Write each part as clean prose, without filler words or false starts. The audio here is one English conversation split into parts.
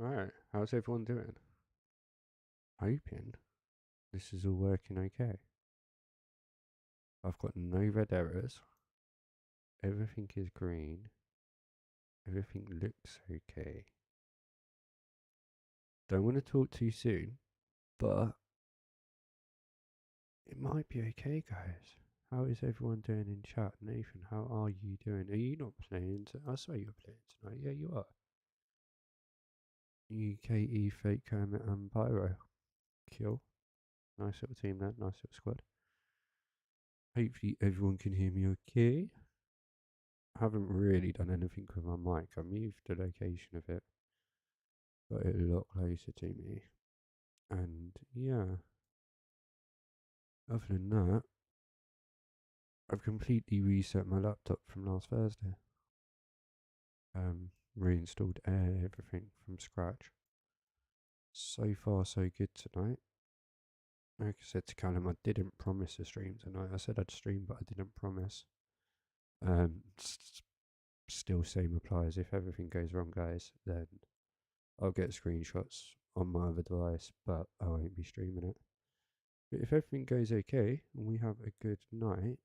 Alright, how's everyone doing? Hoping this is all working okay. I've got no red errors. Everything is green. Everything looks okay. Don't want to talk too soon, but it might be okay, guys. How is everyone doing in chat? Nathan, how are you doing? Are you not playing? I saw you're playing tonight. Yeah, you are. UKE, Fake Kermit, and Pyro. Kill. Nice little team there. Nice little squad. Hopefully everyone can hear me okay. I haven't really done anything with my mic. I moved the location of it, got it a lot closer to me. And yeah, other than that, I've completely reset my laptop from last Thursday. Reinstalled everything from scratch. So far, so good tonight. Like I said to Callum, I didn't promise a stream tonight. I said I'd stream, but I didn't promise. Still same applies. If everything goes wrong, guys, then I'll get screenshots on my other device, but I won't be streaming it. But if everything goes okay and we have a good night,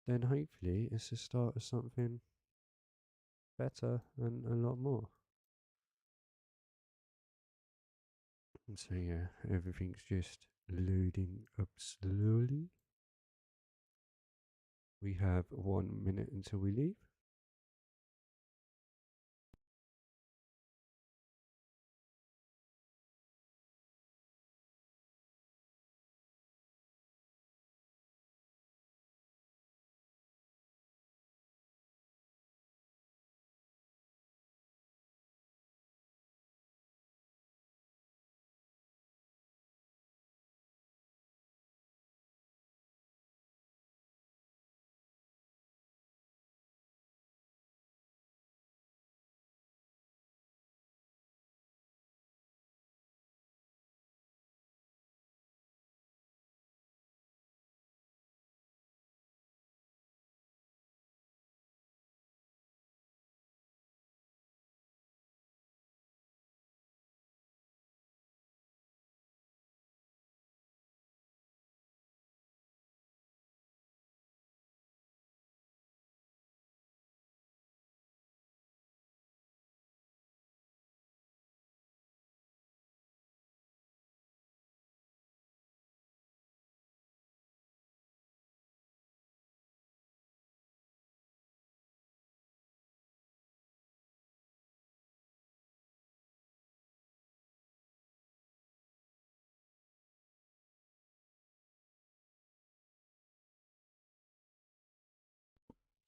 then hopefully it's the start of something better and a lot more. And so yeah, everything's just loading up slowly. We have 1 minute until we leave.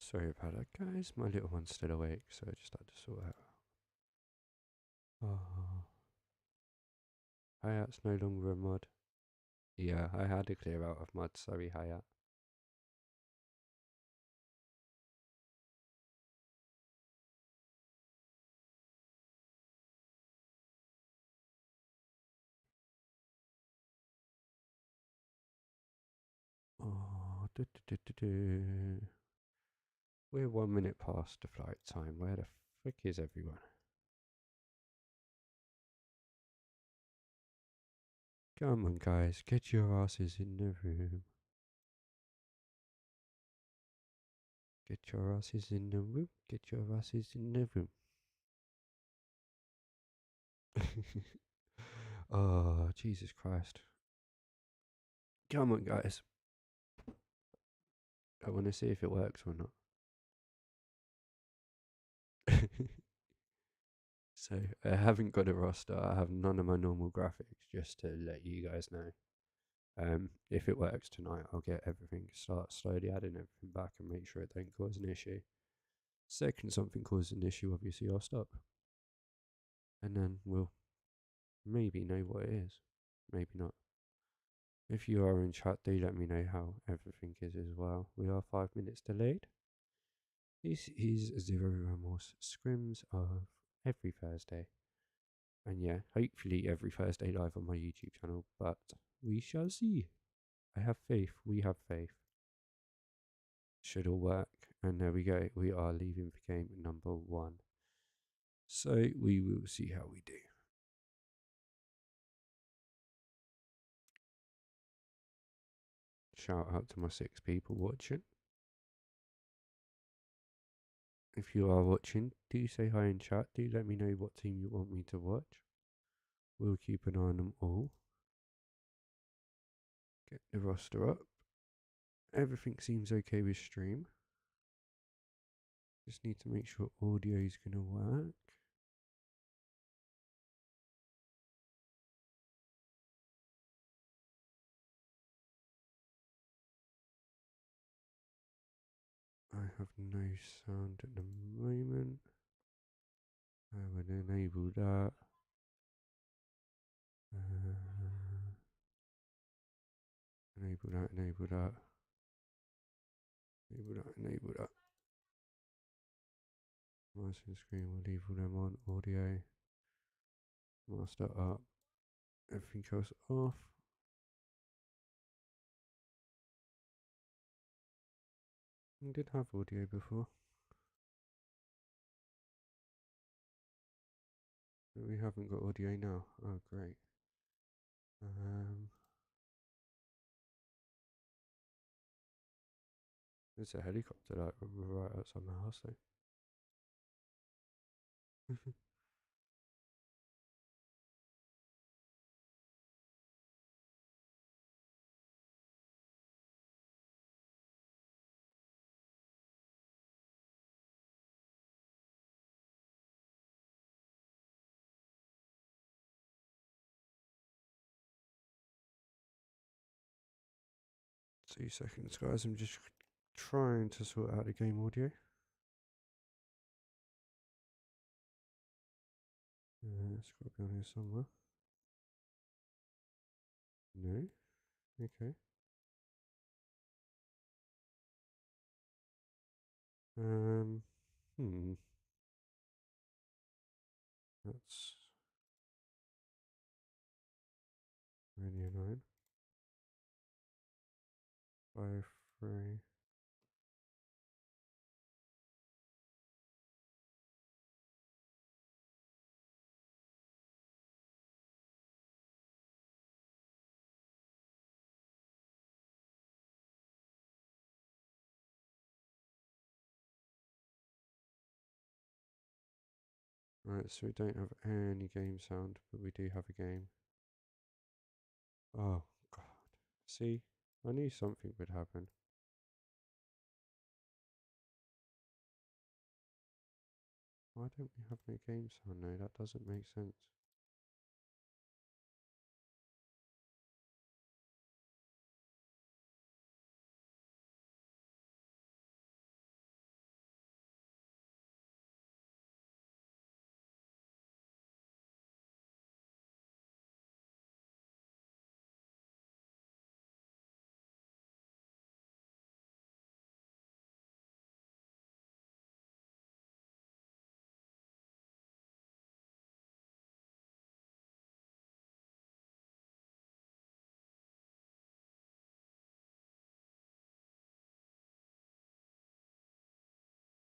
Sorry about that, guys. My little one's still awake, so I just had to sort that out. Oh. Hayat's no longer a mod. Yeah, I had to clear out of mod. Sorry, Hayat. Oh, we're 1 minute past the flight time. Where the frick is everyone? Come on, guys, get your asses in the room. Get your asses in the room. Get your asses in the room. Oh, Jesus Christ. Come on, guys. I want to see if it works or not. So, I haven't got a roster. I have none of my normal graphics, just to let you guys know. If it works tonight, I'll get everything, start slowly adding everything back and make sure it don't cause an issue. Second something causes an issue, obviously I'll stop. And then we'll maybe know what it is. Maybe not. If you are in chat, do let me know how everything is as well. We are 5 minutes delayed. This is Zero Remorse Scrims of every Thursday. And yeah, hopefully every Thursday live on my YouTube channel, but we shall see. I have faith. We have faith. Should all work. And there we go. We are leaving for game number 1. So we will see how we do. shout out to my 6 people watching. If you are watching, do say hi in chat. Do let me know what team you want me to watch. We'll keep an eye on them all. Get the roster up. Everything seems okay with stream. Just need to make sure audio is going to work. I have no sound at the moment. I would enable that. Enable that, enable that. Enable that, enable that. Master screen, we'll leave all them on. Audio. Master up. Everything else off. I did have audio before. But we haven't got audio now. Oh, great. There's a helicopter like right outside my house though. Two seconds, guys. I'm just trying to sort out the game audio. It's got to be on here somewhere. No. Okay. That's really annoying. 5-3. Right, so we don't have any game sound, but we do have a game. Oh, God. See? I knew something would happen. Why don't we have no game sound now? That doesn't make sense.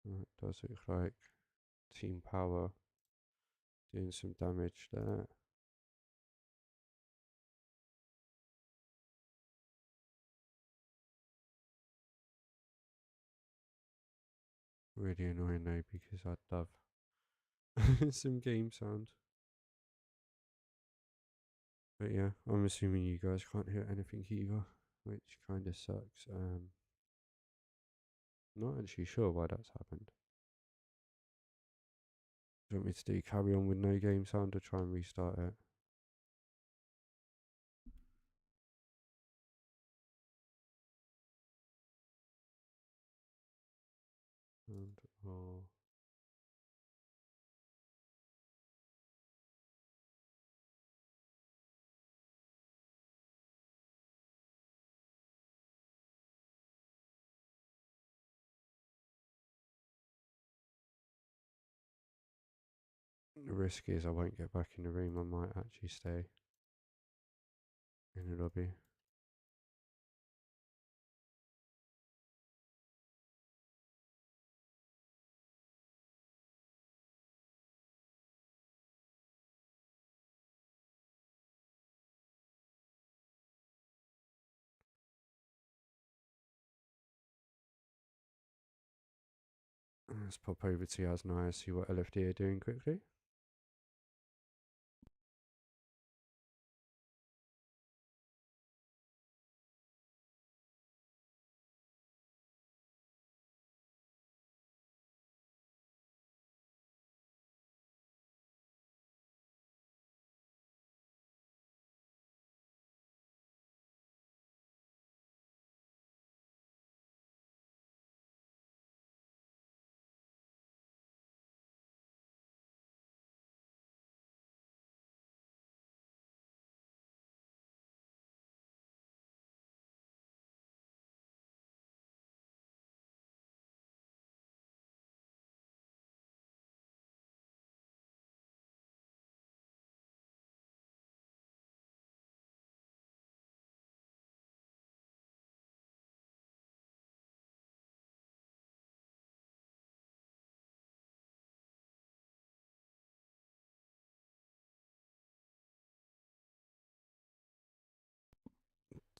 Right, does look like Team Power doing some damage there. Really annoying though, because I'd love some game sound. But yeah, I'm assuming you guys can't hear anything either, which kind of sucks. Not actually sure why that's happened. Do you want me to do carry on with no game sound or try and restart it? And the risk is I won't get back in the room. I might actually stay in the lobby. Let's pop over to Yas now, see what LFD are doing quickly.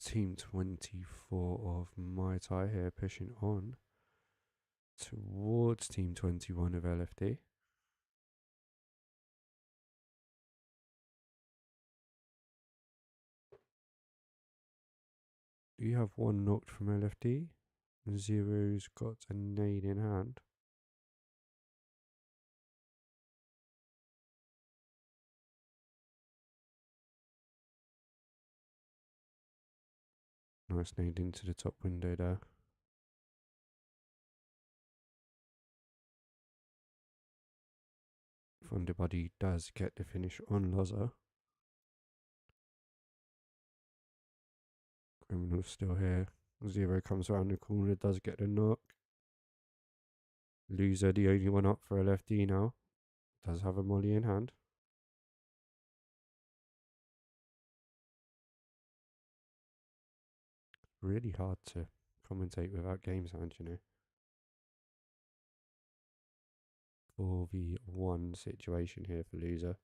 Team 24 of Mai Tai here pushing on towards Team 21 of LFD. You have one knocked from LFD. Zero's got a nade in hand. Nice nade into the top window there. Thunderbuddy does get the finish on Loza. Criminal's still here. Zero comes around the corner, does get the knock. Loser, the only one up for LFD now. Does have a molly in hand. Really hard to commentate without game sound, you know. 4v1 situation here for Loser.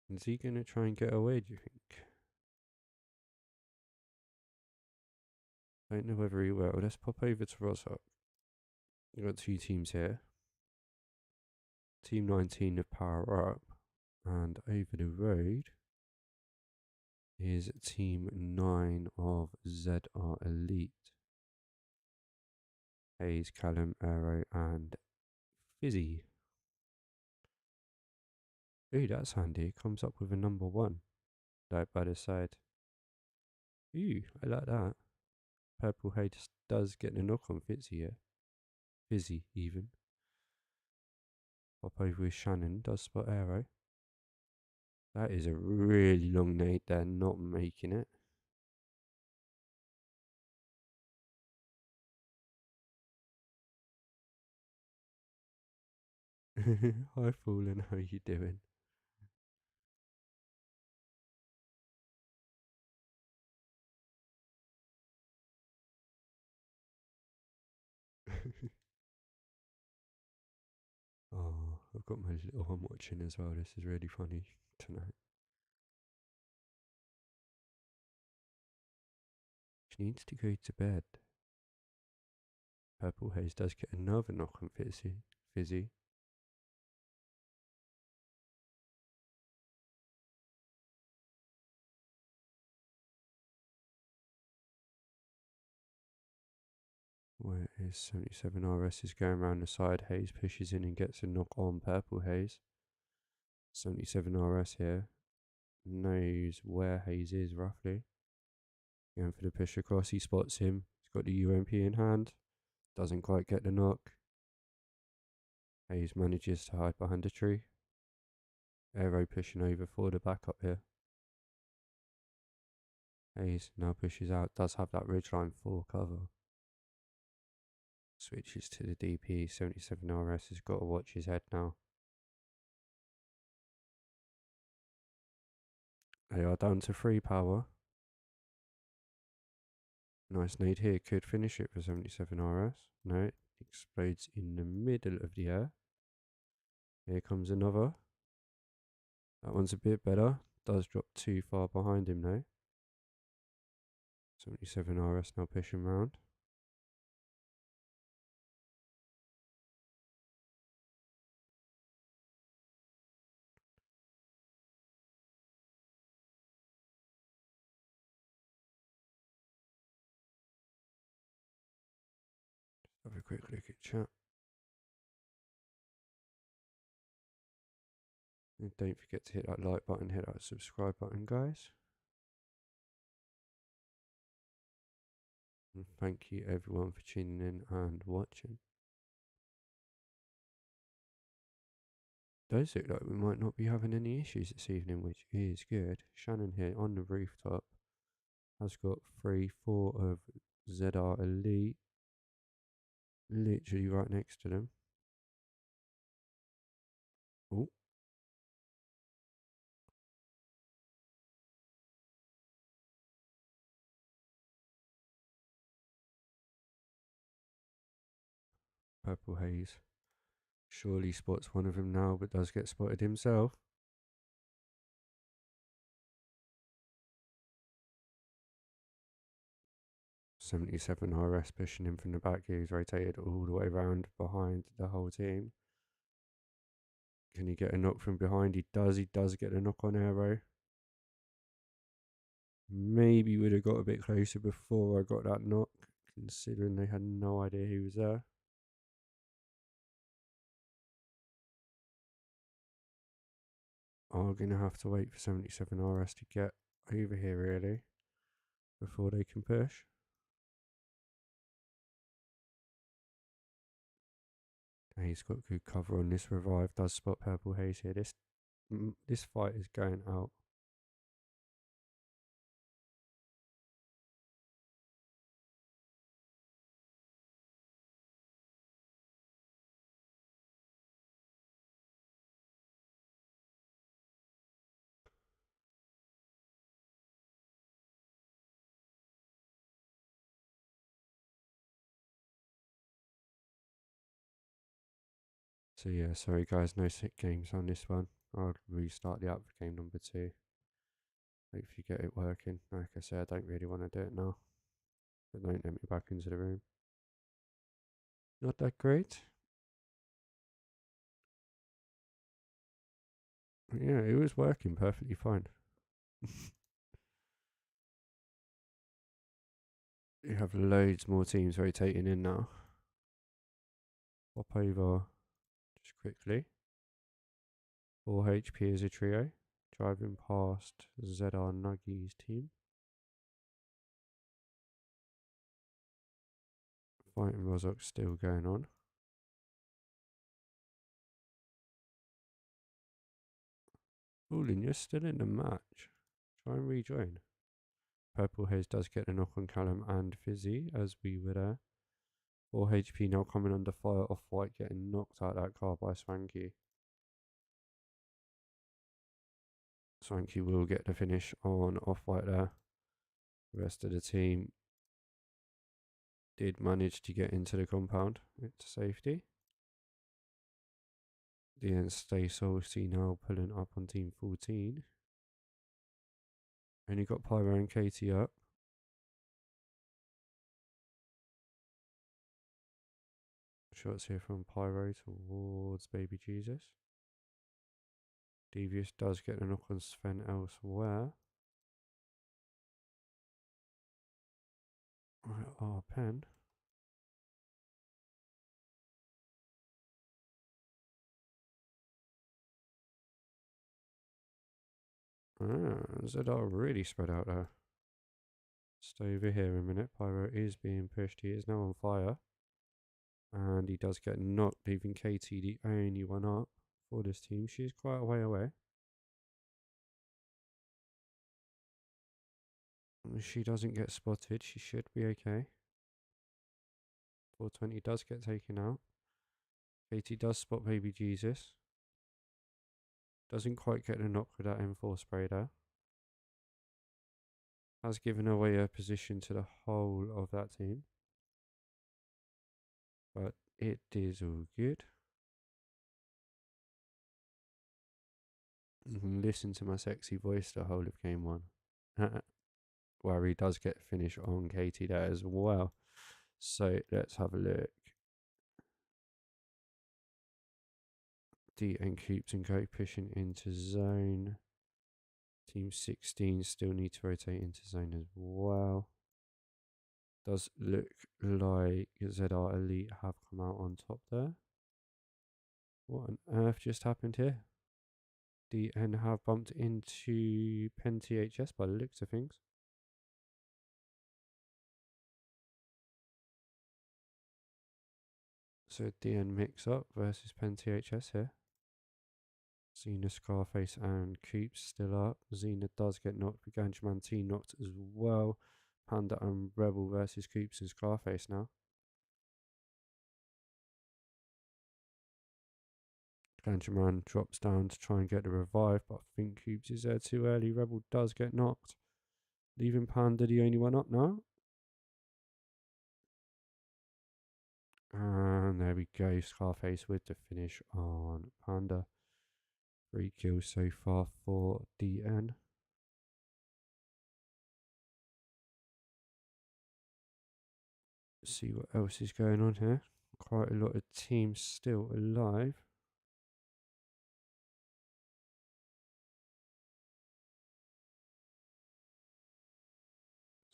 Is he going to try and get away, do you think? I don't know whether he will. Let's pop over to Roshok. We've got two teams here. Team 19 of Power Up. And over the road is Team 9 of ZR Elite. Hayes, Callum, Aero, and Fizzy. Ooh, that's handy. It comes up with a number 1. Right by the side. Ooh, I like that. Purple Hayes does get the knock on Fizzy here. Fizzy, even. Pop over with Shannon, does spot Aero. That is a really long nade there, not making it. Hi Fallen, how you doing? Oh, I've got my little one watching as well. This is really funny tonight. She needs to go to bed. Purple Haze does get another knock on Fizzy. Where is 77 RS is going around the side. Haze pushes in and gets a knock on Purple Haze. 77 RS here. Knows where Haze is roughly. Going for the push across. He spots him. He's got the UMP in hand. Doesn't quite get the knock. Hayes manages to hide behind a tree. Aero pushing over for the backup here. Hayes now pushes out. Does have that ridgeline for cover. Switches to the DP. 77 RS has got to watch his head now. They are down to 3 power. Nice nade here. Could finish it for 77 RS. No, it explodes in the middle of the air. Here comes another. That one's a bit better. Does drop too far behind him though. 77 RS now pushing round. Have a quick look at chat. And don't forget to hit that like button, hit that subscribe button, guys. And thank you everyone for tuning in and watching. Does look like we might not be having any issues this evening, which is good. Shannon here on the rooftop has got 3-4 of ZR Elite literally right next to them. Oh, Purple Haze surely spots one of them now, but does get spotted himself. .77 RS pushing him from the back. He's rotated all the way around behind the whole team. Can he get a knock from behind? He does get a knock on Aero. Maybe would have got a bit closer before I got that knock, considering they had no idea he was there. Are going to have to wait for 77 RS to get over here, really, before they can push. He's got good cover on this revive. Does spot Purple Haze here. This fight is going out. So yeah, sorry guys, no sick games on this one. I'll restart the app for game number 2. Hopefully get it working. Like I said, I don't really want to do it now. But don't let me back into the room. Not that great. Yeah, it was working perfectly fine. You have loads more teams rotating in now. Hop over just quickly. 4 HP as a trio. Driving past ZR Nuggies team. Fighting Rozok still going on. Oolin, you're still in the match. Try and rejoin. Purple Haze does get a knock on Callum and Fizzy as we were there. 4 HP now coming under fire. Off-White getting knocked out that car by Swanky. Swanky will get the finish on Off-White there. The rest of the team did manage to get into the compound into safety. The Stay Saucy now pulling up on team 14. Only got Pyro and Katie up. Shots here from Pyro towards Baby Jesus. Devious does get a knock on Sven elsewhere. Right, Pen. ZR really spread out there. Stay over here a minute. Pyro is being pushed. He is now on fire. And he does get knocked, leaving Katie the only one up for this team. She's quite a way away. She doesn't get spotted. She should be okay. 420 does get taken out. Katie does spot Baby Jesus. Doesn't quite get a knock with that M4 spray there. Has given away her position to the whole of that team. But it is all good. Listen to my sexy voice the whole of game one. Where he does get finish on Katie there as well. So let's have a look. D and Coops and Go pushing into zone. Team 16 still need to rotate into zone as well. Does look like ZR Elite have come out on top there. What on earth just happened here? DN have bumped into Pen THS by the looks of things. So DN mix up versus Pen THS here. Xena, Scarface and Coops still up. Xena does get knocked, but Ganjaman T knocked as well. Panda and Rebel versus Coops and Scarface now. Ganjaman drops down to try and get the revive, but I think Coops is there too early. Rebel does get knocked, leaving Panda the only one up now. And there we go, Scarface with the finish on Panda. 3 kills so far for DN. See what else is going on here. Quite a lot of teams still alive.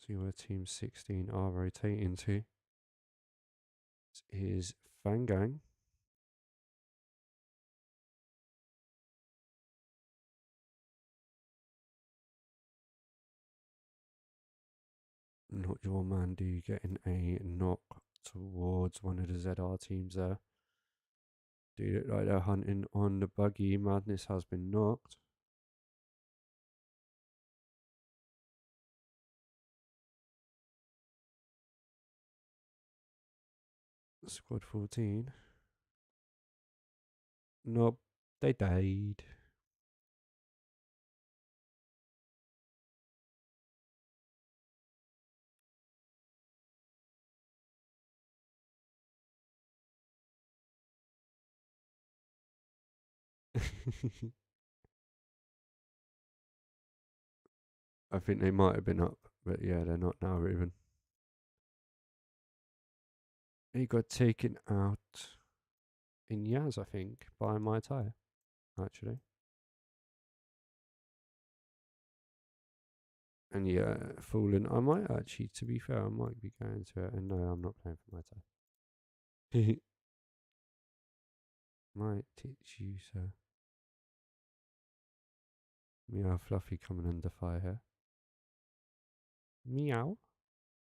See where team 16 are rotating to. This is Fangang. Not your man, do you getting a knock towards one of the ZR teams there? Do you look like they're hunting on the buggy? Madness has been knocked. Squad 14. Nope, they died. I think they might have been up, but yeah, they're not now, Ruben. He got taken out in Yaz, I think, by my tire, actually. And yeah, Fallen. I might actually, to be fair, I might be going to it. And no, I'm not playing for my tire. Might teach you, sir. Meow Fluffy coming under fire here. Meow.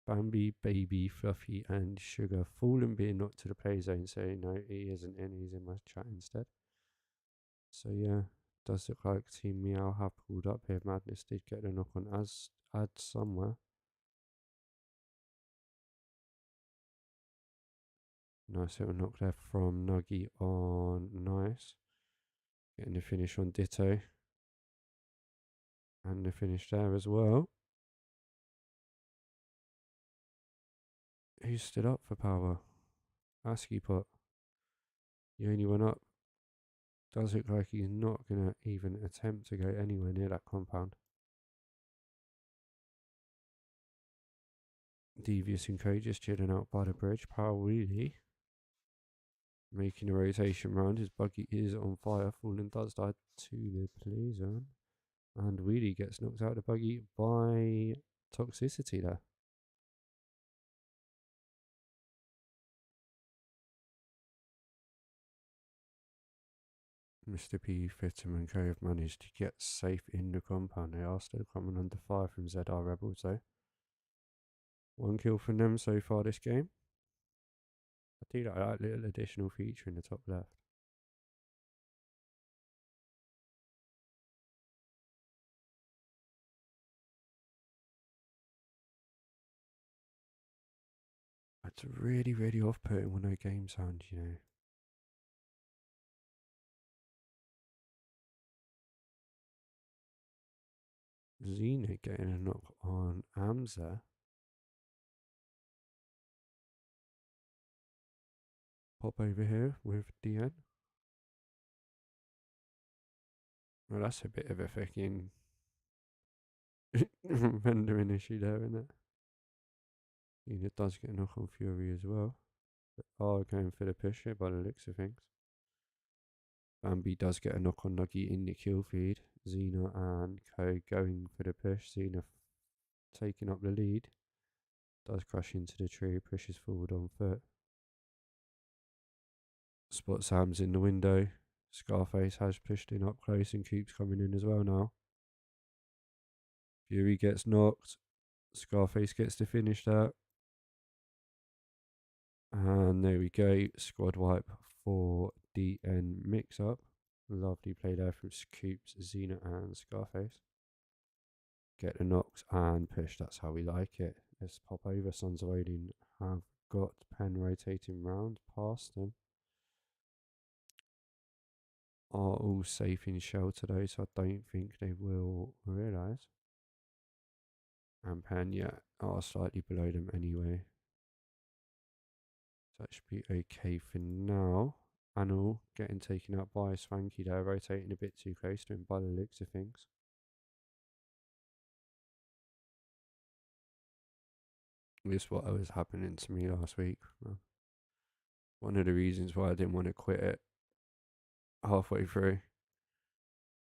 Bambi, Baby, Fluffy, and Sugar. Fallen being knocked to the play zone, so no, he isn't in. He's in my chat instead. So yeah, does look like Team Meow have pulled up here. Madness did get a knock on as add somewhere. Nice little knock there from Nuggy on Nice. Getting the finish on Ditto. And the finish there as well. Who stood up for power? ASCII pot. The only one up. Does look like he's not going to even attempt to go anywhere near that compound. Devious and Co just chilling out by the bridge. Power Wheelie making a rotation round. His buggy is on fire. Fallen does die to the play zone. And Wheelie gets knocked out of the buggy by Toxicity there. Mr. P, Fittum and Co have managed to get safe in the compound. They are still coming under fire from ZR Rebels though. 1 kill from them so far this game. I do like that little additional feature in the top left. It's really, really off-putting when no game sound, you know. Xena getting a knock on Amza. Pop over here with DN. Well, that's a bit of a fucking rendering issue there, isn't it? And it does get a knock on Fury as well. But are going for the push here by the looks of things. Bambi does get a knock on Nuggy in the kill feed. Xena and Co going for the push. Xena taking up the lead. Does crash into the tree, pushes forward on foot. Spot Sam's in the window. Scarface has pushed in up close and keeps coming in as well now. Fury gets knocked. Scarface gets to finish that. And there we go. Squad wipe for DN mix up. Lovely play there from Scoops, Xena, and Scarface. Get the knocks and push. That's how we like it. Let's pop over. Sons of Odin have got Pen rotating round past them. Are all safe in shelter though, so I don't think they will realise. And Pen, yeah, are slightly below them anyway. So that should be okay for now. Anil getting taken out by Swanky there, rotating a bit too close to him by the looks of things. This is what was happening to me last week. One of the reasons why I didn't want to quit it halfway through.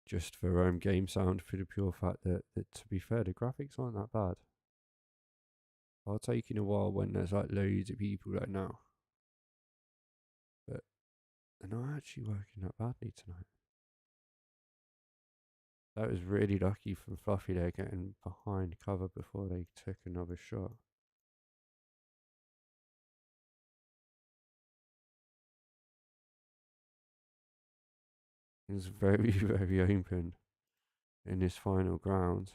Just for game sound, for the pure fact that to be fair, the graphics aren't that bad. Are taking a while when there's like loads of people right now. But they're not actually working that badly tonight. That was really lucky from Fluffy there, getting behind cover before they took another shot. It's very, very open in this final ground.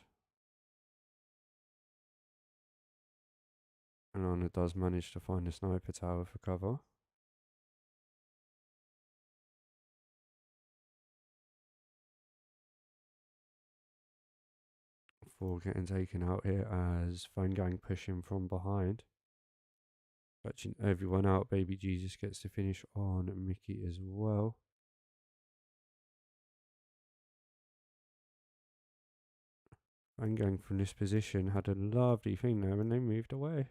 And Anna does manage to find a sniper tower for cover. Before getting taken out here as Van Gang pushing from behind. Catching everyone out. Baby Jesus gets to finish on Mickey as well. Van Gang from this position had a lovely thing there and they moved away.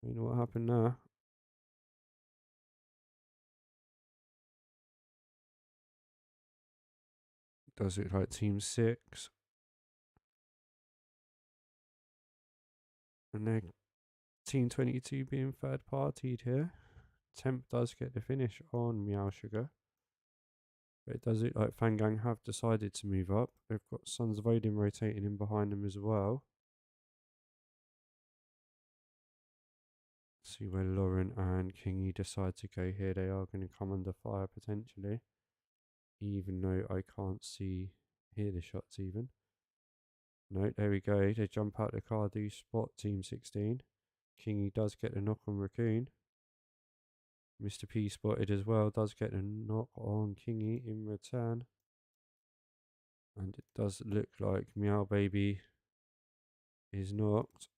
You know what happened there? Does it like Team 6? And then Team 22 being third partied here. Temp does get the finish on Meow Sugar. But it does look like Fangang have decided to move up. They've got Sons of Odin rotating in behind them as well. See where Lauren and Kingy decide to go here. They are going to come under fire potentially. Even though I can't hear the shots even. No, there we go. They jump out the car, do spot Team 16. Kingy does get the knock on Raccoon. Mr. P spotted as well, does get a knock on Kingy in return. And it does look like Meow Baby is knocked.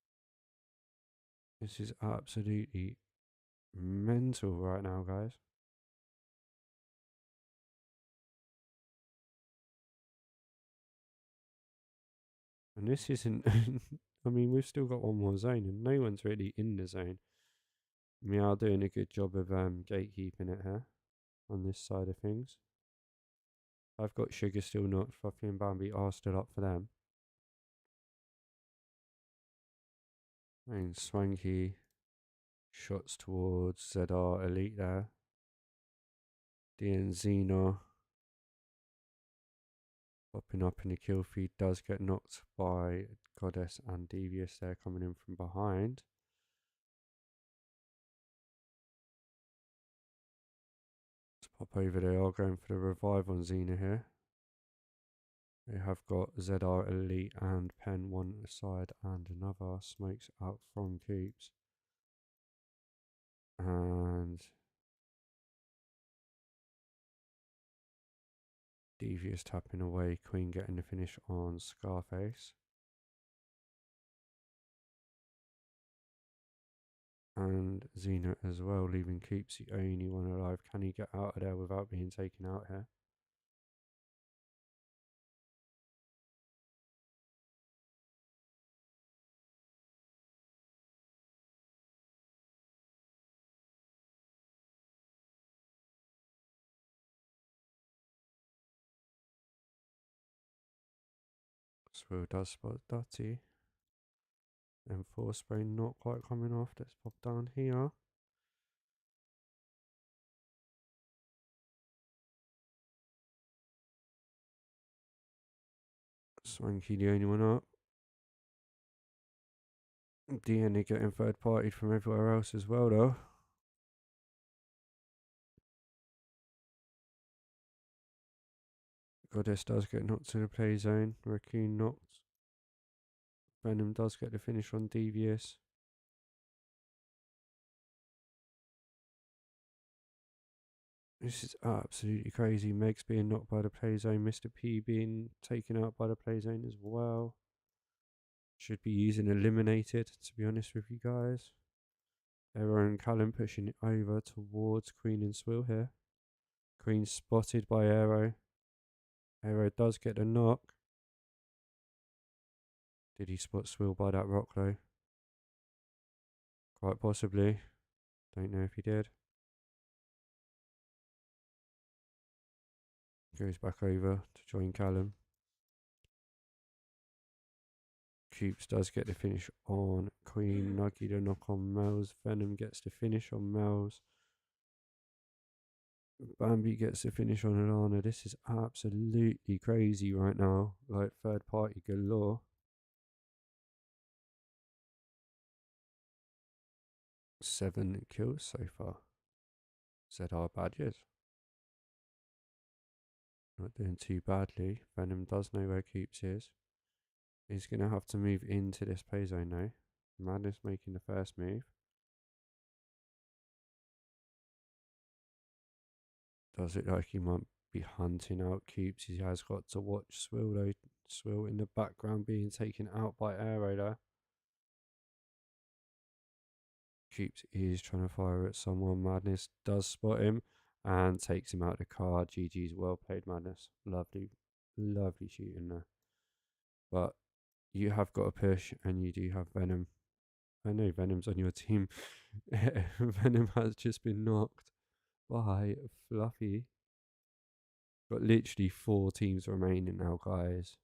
This is absolutely mental right now, guys. And this isn't... I mean, we've still got one more zone and no one's really in the zone. Meow doing a good job of gatekeeping it here on this side of things. I've got Sugar still knocked. Fluffy and Bambi are still up for them. And Swanky shots towards ZR Elite there. Xena popping up in the kill feed, does get knocked by Goddess and Devious there coming in from behind. Let's pop over. They are going for the revive on Xena here. They have got ZR Elite and Pen one side and another. Smokes out from Coops. And Devious tapping away. Queen getting the finish on Scarface. And Xena as well, leaving Coops the only one alive. Can he get out of there without being taken out here? Swill does spot Dotty. And force spray not quite coming off. Let's pop down here. Swanky the only one up. DNA getting third partied from everywhere else as well though. Goddess does get knocked to the play zone. Raccoon knocked. Venom does get the finish on Devious. This is absolutely crazy. Meg's being knocked by the play zone. Mr. P being taken out by the play zone as well. Should be using Eliminated, to be honest with you guys. Arrow and Callum pushing it over towards Queen and Swill here. Queen spotted by Arrow. Arrow does get a knock. Did he spot Swill by that rock though? Quite possibly. Don't know if he did. Goes back over to join Callum. Coops does get the finish on Queen. Nuggy the knock on Mel's. Venom gets the finish on Mel's. Bambi gets the finish on Alana. This is absolutely crazy right now. Like third party galore. 7 kills so far. ZR badges. Not doing too badly. Venom does know where Coops is. He's going to have to move into this play zone now. Madness making the first move. Does it like he might be hunting out Coops? He has got to watch Swill though. Swill in the background being taken out by Arrow there. Coops is trying to fire at someone. Madness does spot him and takes him out of the car. GG's, well played, Madness. Lovely, lovely shooting there. But you have got a push and you do have Venom. I know Venom's on your team. Venom has just been knocked by Fluffy. Got literally 4 teams remaining now, guys.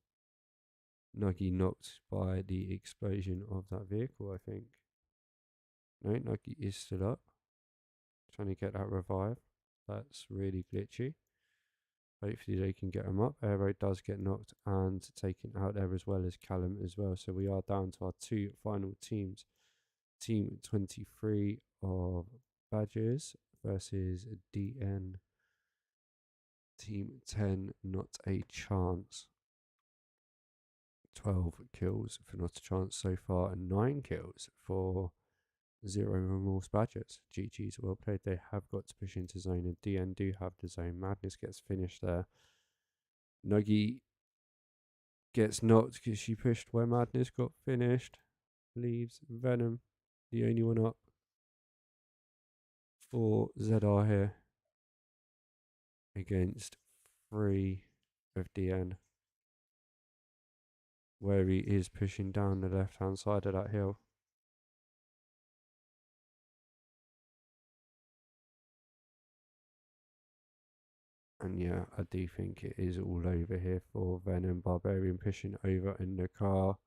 Nuggy knocked by the explosion of that vehicle, I think. No, Nuggy is still up. Trying to get that revive. That's really glitchy. Hopefully they can get him up. Arrow does get knocked and taken out there as well as Callum as well. So we are down to our 2 final teams. Team 23 of Badgers versus DN. Team 10, not a chance. 12 kills for not a chance so far and 9 kills for Zero Remorse Badgers. GG's, well played. They have got to push into zone and DN do have the zone. Madness gets finished there. Nuggy gets knocked because she pushed where Madness got finished. Leaves Venom, the only one up for ZR here against 3 of DN, where he is pushing down the left hand side of that hill. And yeah, I do think it is all over here for Venom. Barbarian pushing over in the car.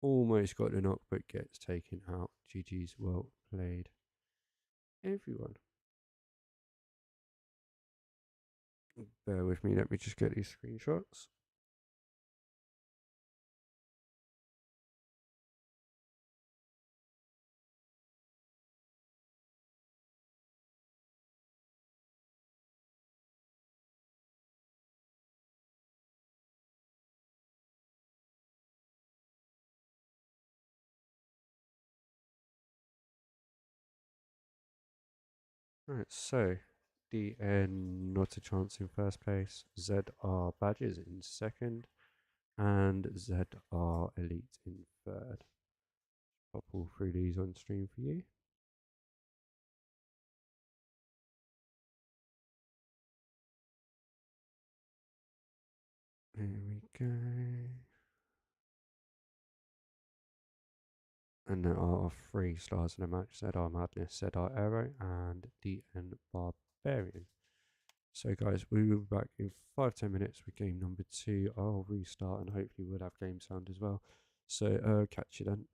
Almost got the knock, but gets taken out. GG's, well played, everyone. Bear with me, let me just get these screenshots. Right, so DN not a chance in first place, ZR Badges in second, and ZR Elite in third. Pop all through these on stream for you. There we go. And there are 3 stars in the match: ZR Madness, ZR Arrow, and DN Barbarian. So guys, we will be back in 5-10 minutes with game number 2. I'll restart and hopefully we'll have game sound as well. So catch you then.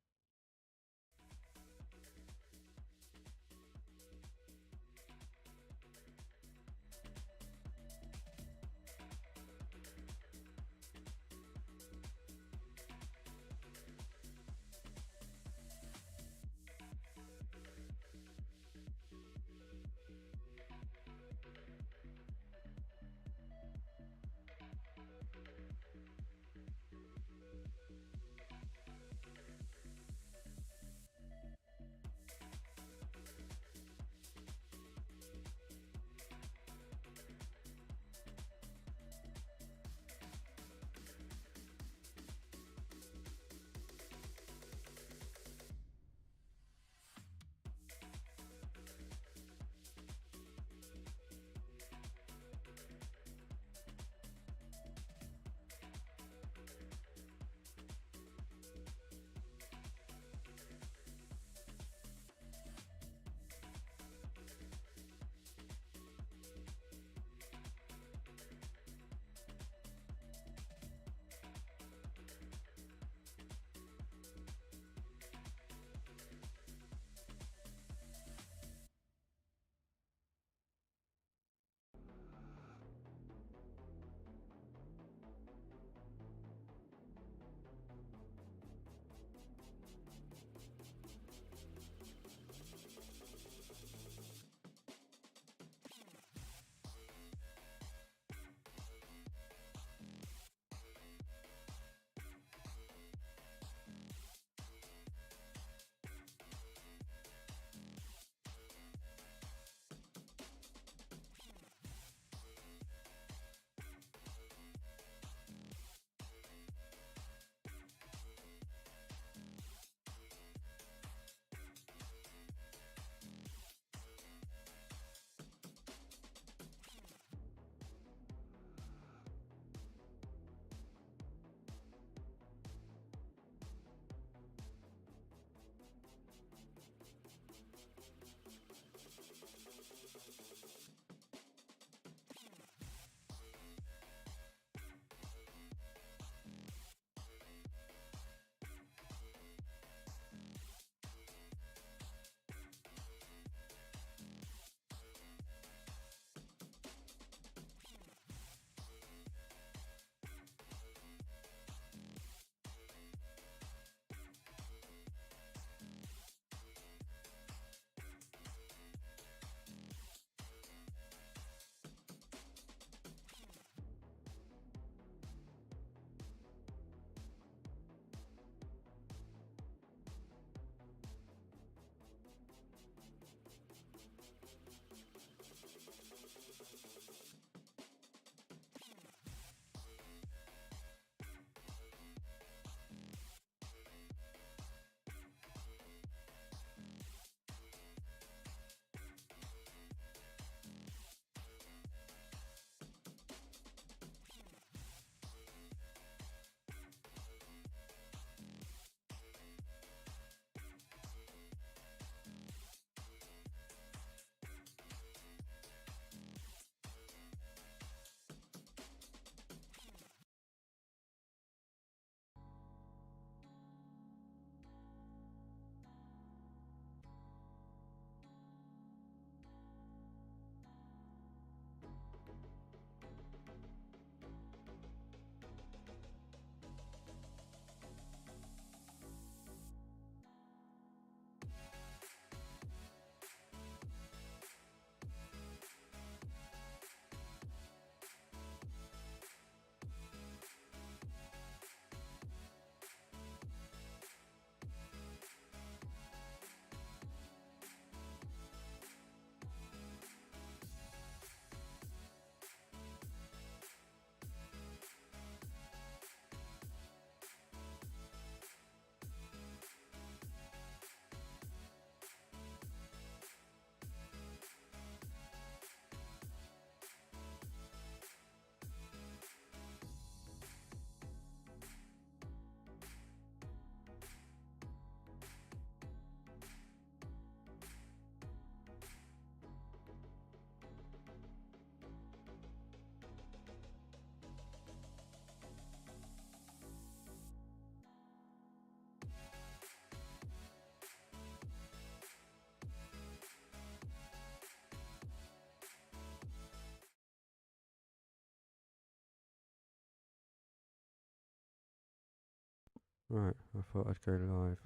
Right, I thought I'd go live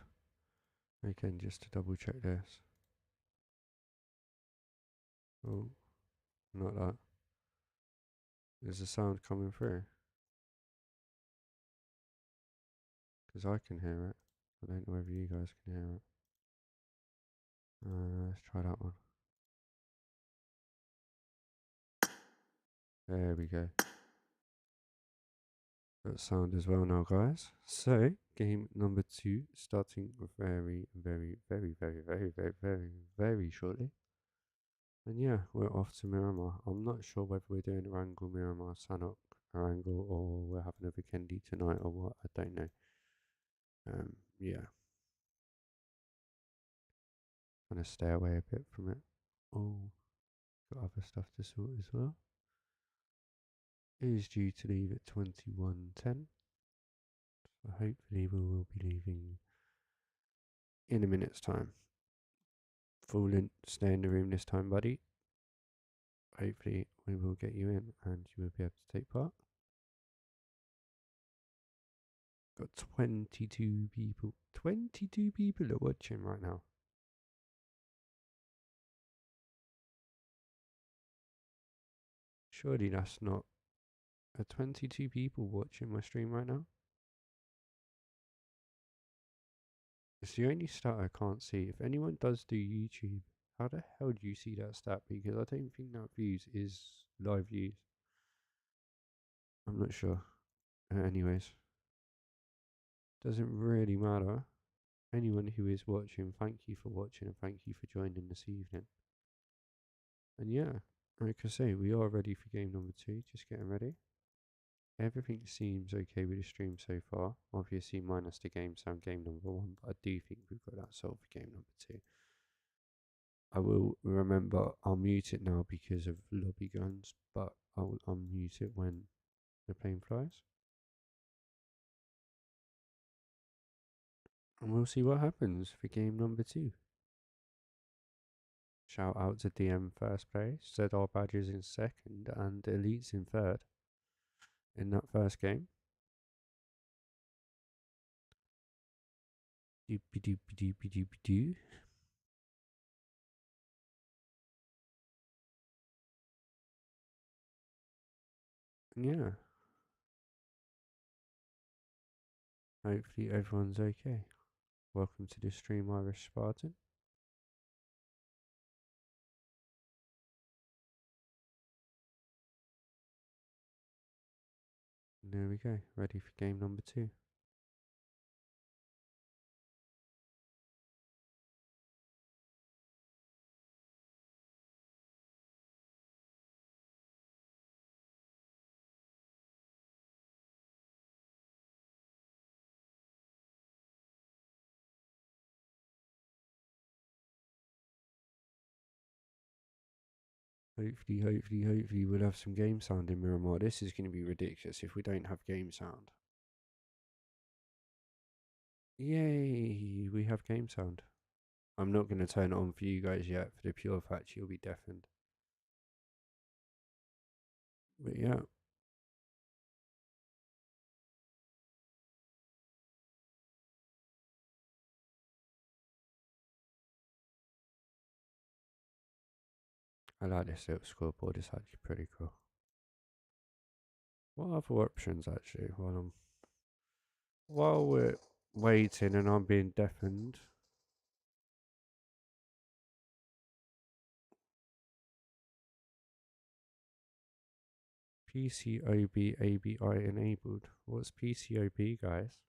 again just to double check this. Oh, not that. Is the sound coming through? Because I can hear it. I don't know whether you guys can hear it. Let's try that one. There we go. Got sound as well now, guys. So, game number 2 starting very, very, very, very, very, very, very, very shortly. And yeah, we're off to Miramar. I'm not sure whether we're doing Erangel, Miramar, Sanok, Erangel, or we're having a Vikendi tonight or what. I don't know. Yeah. Gonna stay away a bit from it. Oh, got other stuff to sort as well. It is due to leave at 21:10. So hopefully we will be leaving in a minute's time. Fallen, stay in the room this time, buddy. Hopefully we will get you in and you will be able to take part. Got 22 people. 22 people are watching right now. Surely that's not... Are 22 people watching my stream right now? It's the only stat I can't see. If anyone does do YouTube, how the hell do you see that stat? Because I don't think that views is live views. I'm not sure. Anyways, doesn't really matter. Anyone who is watching, thank you for watching and thank you for joining this evening. And yeah, like I say, we are ready for game number 2, just getting ready. Everything seems okay with the stream so far, obviously minus the game sound game number 1, but I do think we've got that solved for game number 2. I will remember, I'll mute it now because of lobby guns, but I'll unmute it when the plane flies. And we'll see what happens for game number 2. Shout out to DM first place, ZR Badgers in second, and Elites in third in that first game. Doopy doopy doopy doopy doo. Yeah. Hopefully everyone's okay. Welcome to the stream, Irish Spartan. And there we go, ready for game number 2. Hopefully we'll have some game sound in Miramar. This is going to be ridiculous if we don't have game sound. Yay, we have game sound. I'm not going to turn it on for you guys yet, for the pure fact you'll be deafened. But yeah. I like this little scoreboard, it's actually pretty cool. What other options actually while we're waiting and I'm being deafened? PCOB ABI enabled. What's PCOB, guys?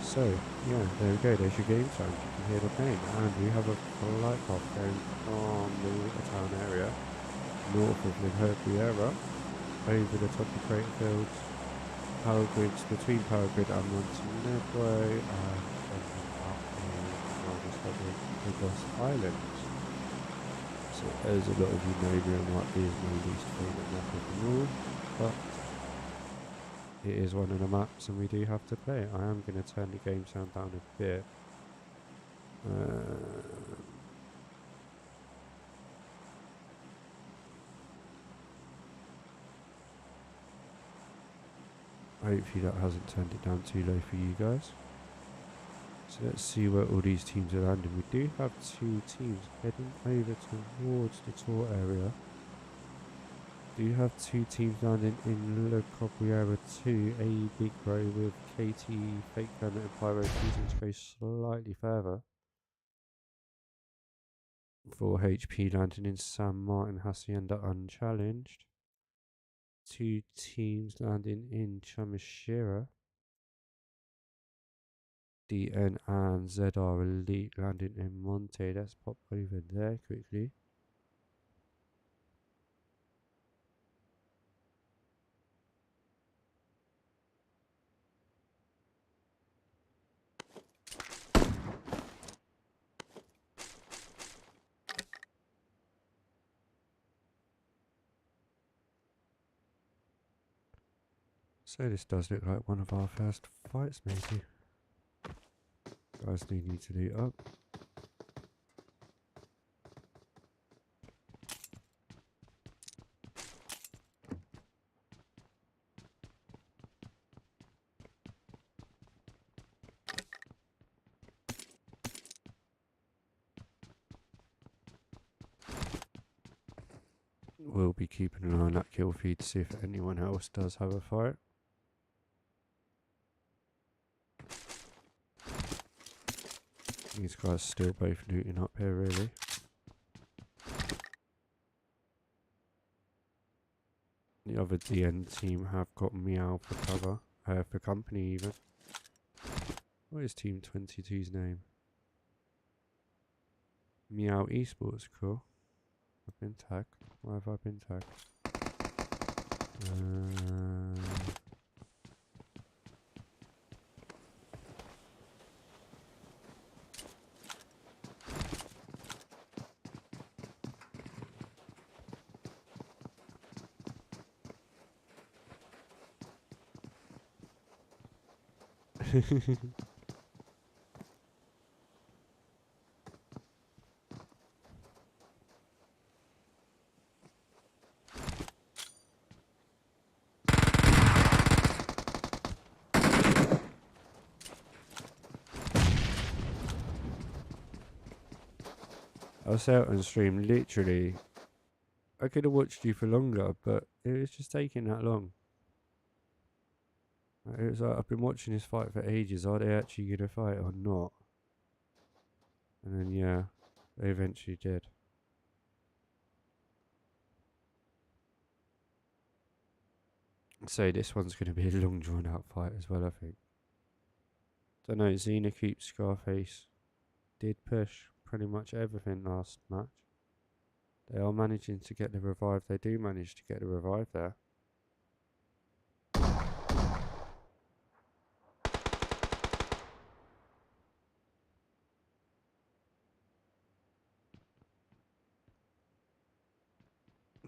So, yeah, there we go, there's your game sound, you can hear the plane, and we have a flight path going from the Watertown area, north of Liverpool, over the top of Creighton Fields, power grids, between power grid and Montenegro, and ending up in Lagos Islands. So, as a lot of you know, Remorse is my least favourite map of them all, but it is one of the maps and we do have to play it. I am going to turn the game sound down a bit. Hopefully that hasn't turned it down too low for you guys. So let's see where all these teams are landing. We do have 2 teams heading over towards the tour area. Do have 2 teams landing in Le Corbusier 2, a Big Bro with KT, Fake Gunner and Pyro choosing to go slightly further. 4 HP landing in San Martin Hacienda unchallenged. 2 teams landing in Chamishira. DN and ZR Elite landing in Monte. Let's pop over there quickly. So this does look like one of our first fights maybe. Guys do need to loot up. We'll be keeping an eye on that kill feed to see if anyone else does have a fight. These guys still both looting up here really. The other DN team have got Meow for cover, for company even. What is Team 22's name? Meow Esports, cool. I've been tagged. Why have I been tagged? I was out on stream, literally. I could have watched you for longer, but it was just taking that long. It was like, I've been watching this fight for ages. Are they actually going to fight or not? And then, yeah, they eventually did. So this one's going to be a long drawn out fight as well, I think. Don't know, Xena keeps Scarface. Did push pretty much everything last match. They are managing to get the revive. They do manage to get the revive there.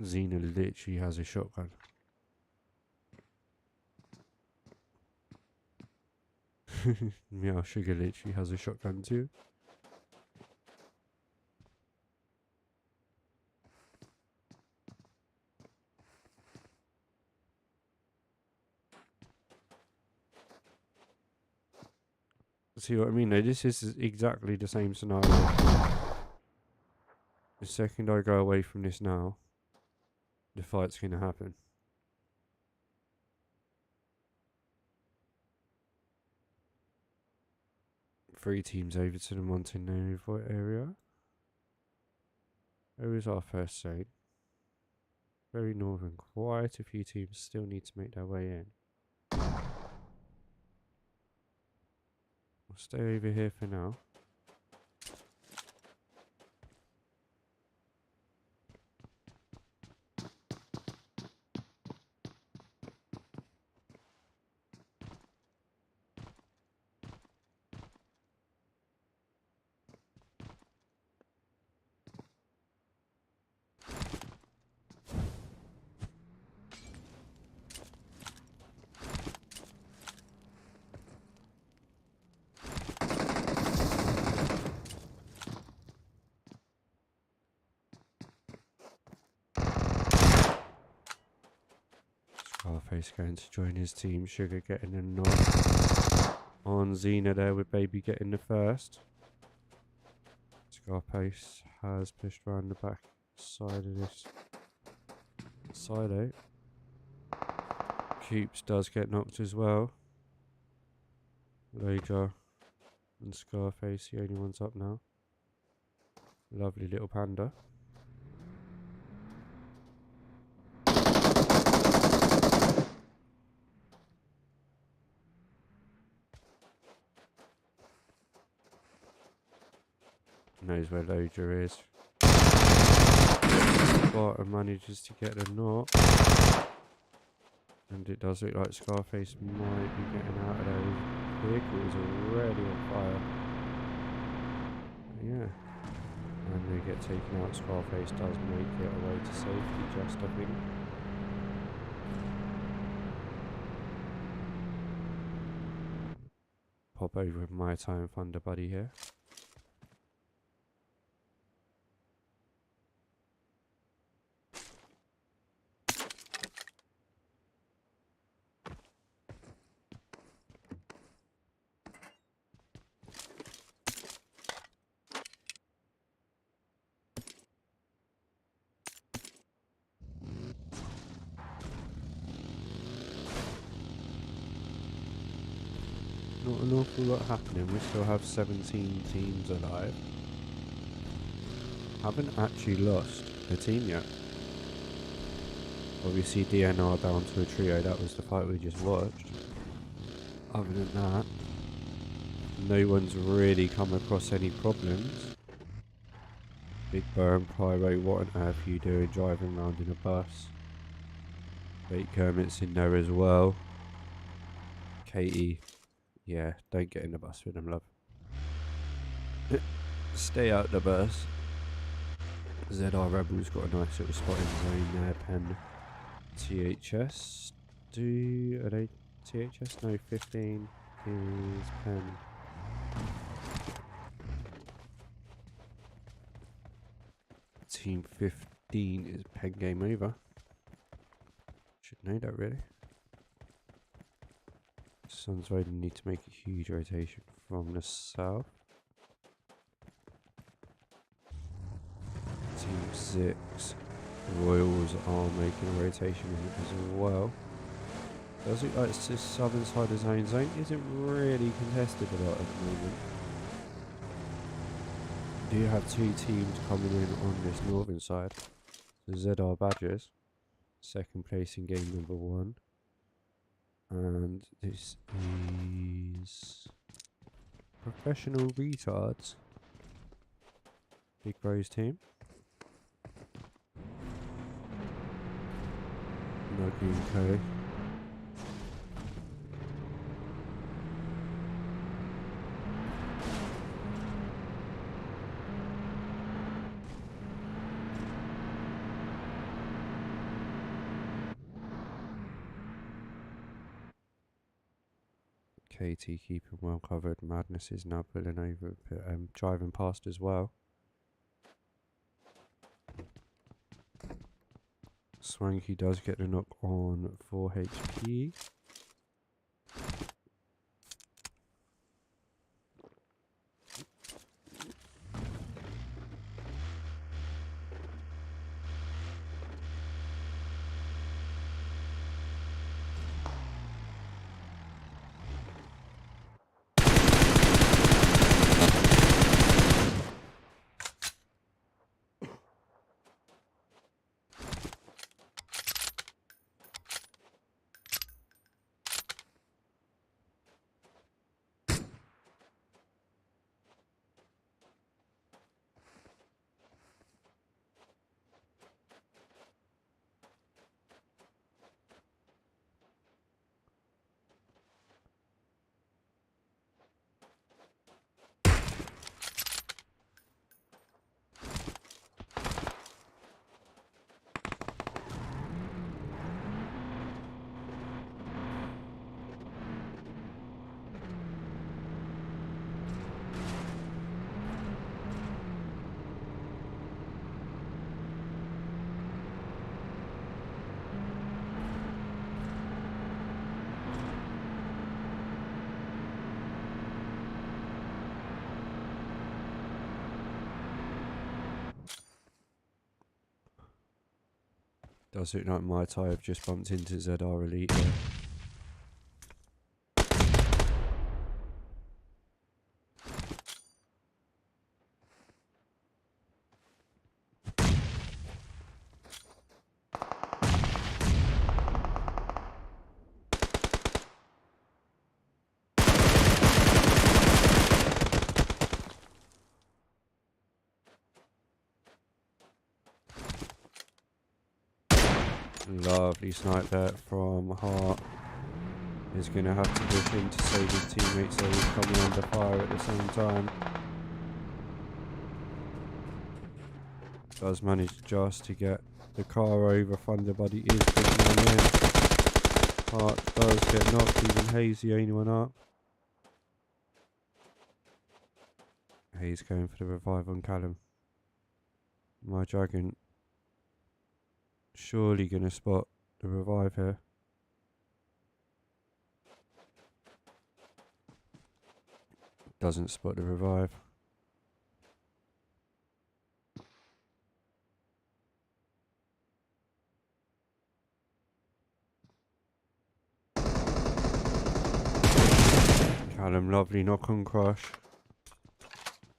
Xena literally has a shotgun. Meow Sugar literally has a shotgun too. See what I mean though? This is exactly the same scenario. The second I go away from this now, the fight's going to happen. Three teams over to the Montenegro area. Where is our first zone? Very northern. Quite a few teams still need to make their way in. We'll stay over here for now. Scarface going to join his team. Sugar getting a knock on Xena there with Baby getting the first. Scarface has pushed around the back side of this silo. Coops does get knocked as well. Loja and Scarface, the only ones up now. Lovely little panda. Knows where Loja is. Sparta manages to get a knock. And it does look like Scarface might be getting out of there. His vehicle is already on fire. Yeah. And they get taken out. Scarface does make it away to safety just, I think. Pop over with my Time Thunder buddy here. Not an awful lot happening. We still have 17 teams alive. Haven't actually lost a team yet. Obviously DNR down to a trio. That was the fight we just watched. Other than that, no one's really come across any problems. Big Burn, Pyro, what on earth are you doing driving around in a bus? Fake Kermit's in there as well. Katie, yeah, don't get in the bus with them, love. Stay out the bus. ZR Rebels got a nice little spot in zone there. Pen THS. Are they THS? No, 15 is Pen. Team 15 is Pen game over. Should know that really. Sun's Riding need to make a huge rotation from the south. Team 6 Royals are making a rotation as well. Does look like it's just southern side of zone. Zone isn't really contested a lot at the moment. We do have two teams coming in on this northern side. The ZR Badgers, second place in game number 1. And this is Professional Retards, Big Bros team. Nuggy and Co. KT keeping well covered. Madness is now pulling over, driving past as well. Swanky does get the knock on 4 HP. Does it like my tyre have just bumped into ZR Elite here. Lovely snipe there from Hart. He's going to have to push in to save his teammates, so he's coming under fire at the same time. Does manage just to get the car over. Thunderbuddy is pushing him in. Hart does get knocked, even Hayes the only one up. Hayes going for the revive on Callum. My Dragon surely going to spot the revive here. Doesn't spot the revive. Callum, lovely knock on crush.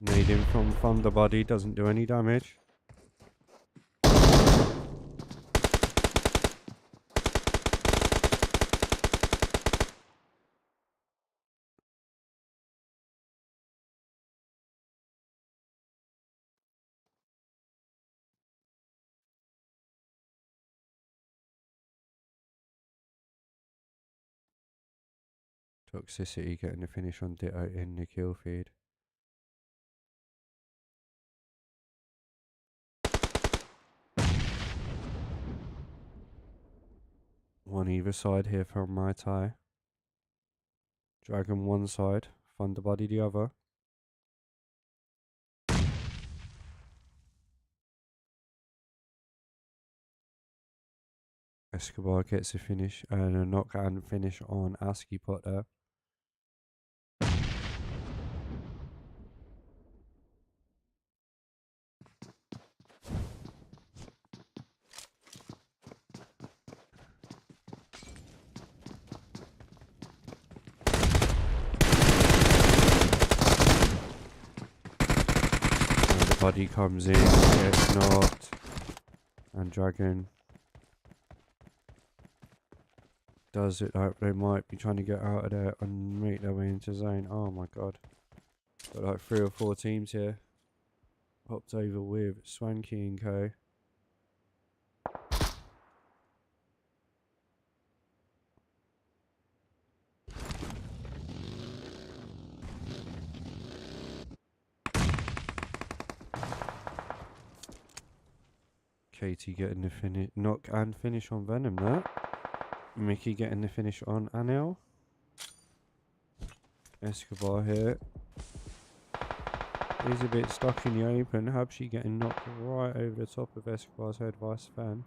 Nading from Thunderbuddy, doesn't do any damage. Toxicity getting the finish on Ditto in the kill feed. One either side here from my tie. Dragon one side, Thunderbuddy the other. Escobar gets a finish and a knock and finish on ASCII pot there. Buddy comes in, gets knocked, and Dragon does it like they might be trying to get out of there and make their way into zone. Oh my god. Got like 3 or 4 teams here. Hopped over with Swanky and co. Katie getting the finish, knock and finish on Venom there. Mickey getting the finish on Anil. Escobar here. He's a bit stuck in the open. Habshi getting knocked right over the top of Escobar's head, vice fan.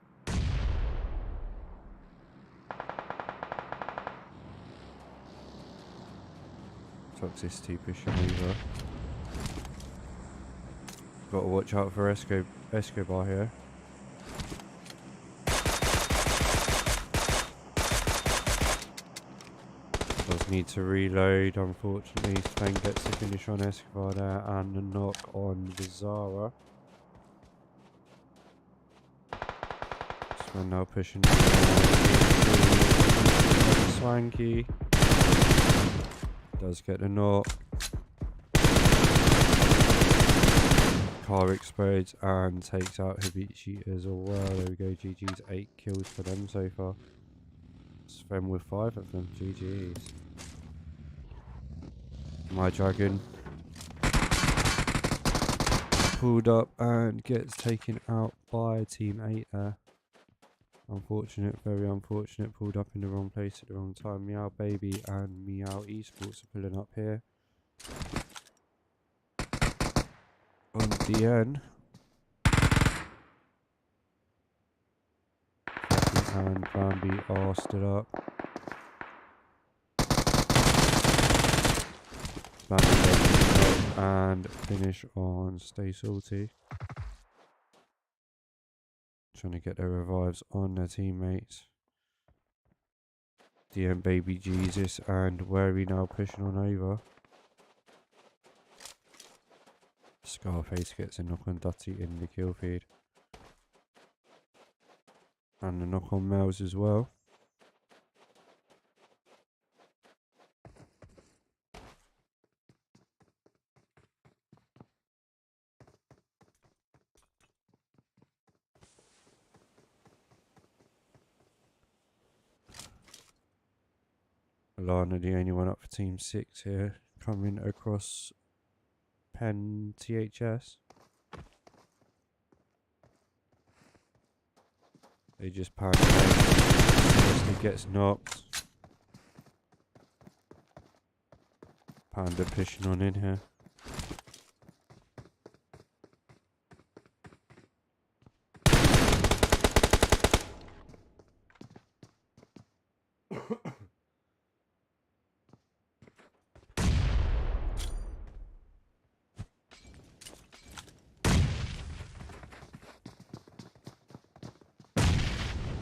Toxicity pushing over. Got to watch out for Escobar here. Does need to reload, unfortunately. Sven gets the finish on Escobar there and a knock on Vizara. Sven now pushing Swanky. Does get a knock. Car explodes and takes out Hibichi as well. There we go, GG's 8 kills for them so far. Sven with 5 of them, GG's. My Dragon pulled up and gets taken out by Team 8 there. Unfortunate, very unfortunate. Pulled up in the wrong place at the wrong time. Meow Baby and Meow Esports are pulling up here. On DN. And Bambi are stood up. Bambi and finish on Stay Salty. trying to get their revives on their teammates. DM Baby Jesus and Wary now pushing on over. Scarface gets a knock on Dutty in the kill feed. And a knock on Mel's as well. Alana, the only one up for Team 6 here, coming across Penn THS. They just pound away. He gets knocked. Panda pushing on in here.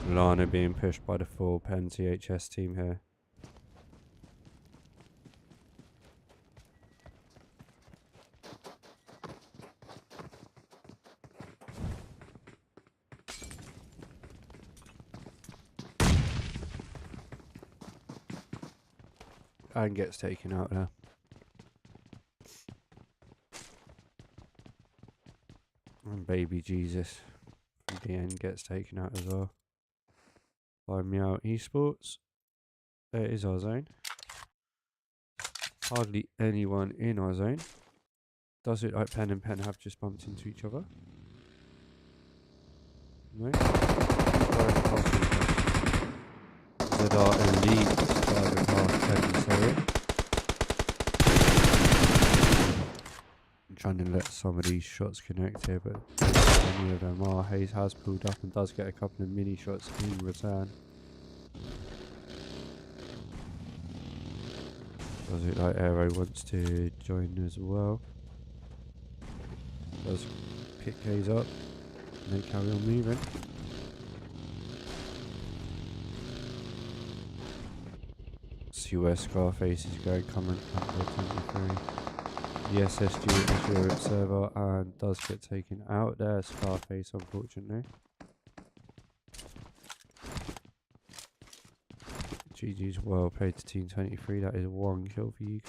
Lana being pushed by the full Penn THS team here. And gets taken out there. And Baby Jesus from DN gets taken out as well. By Meow Esports. There is our zone. Hardly anyone in our zone. Does it like Pen and Pen have just bumped into each other? No? ZR Elite driving past Pen, sorry. I'm trying to let some of these shots connect here, but many of them are. Hayes has pulled up and does get a couple of mini shots in return. Does it like Aero wants to join as well? Does pick Hayes up and they carry on moving. See where Scarface is going, coming up to 23. The SSG Assurance server and does get taken out there, Scarface, unfortunately. GG's well played to Team 23. That is one kill for you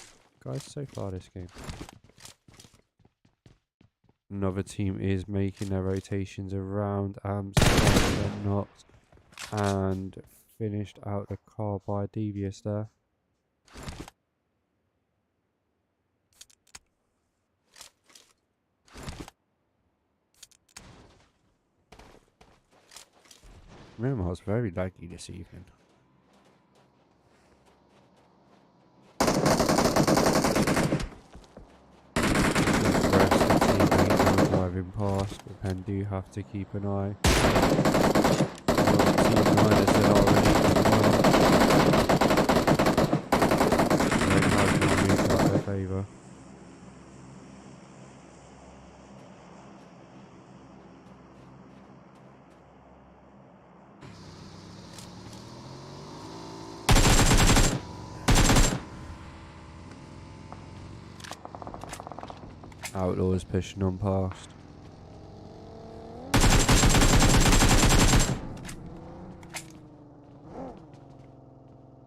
guys so far this game. Another team is making their rotations around. Get knocked and finished out the car by Devious there. Remorse very laggy this evening. Driving past, but Pen do have to keep an eye. Team 9 is still already moved out their favour. Outlaws pushing on past.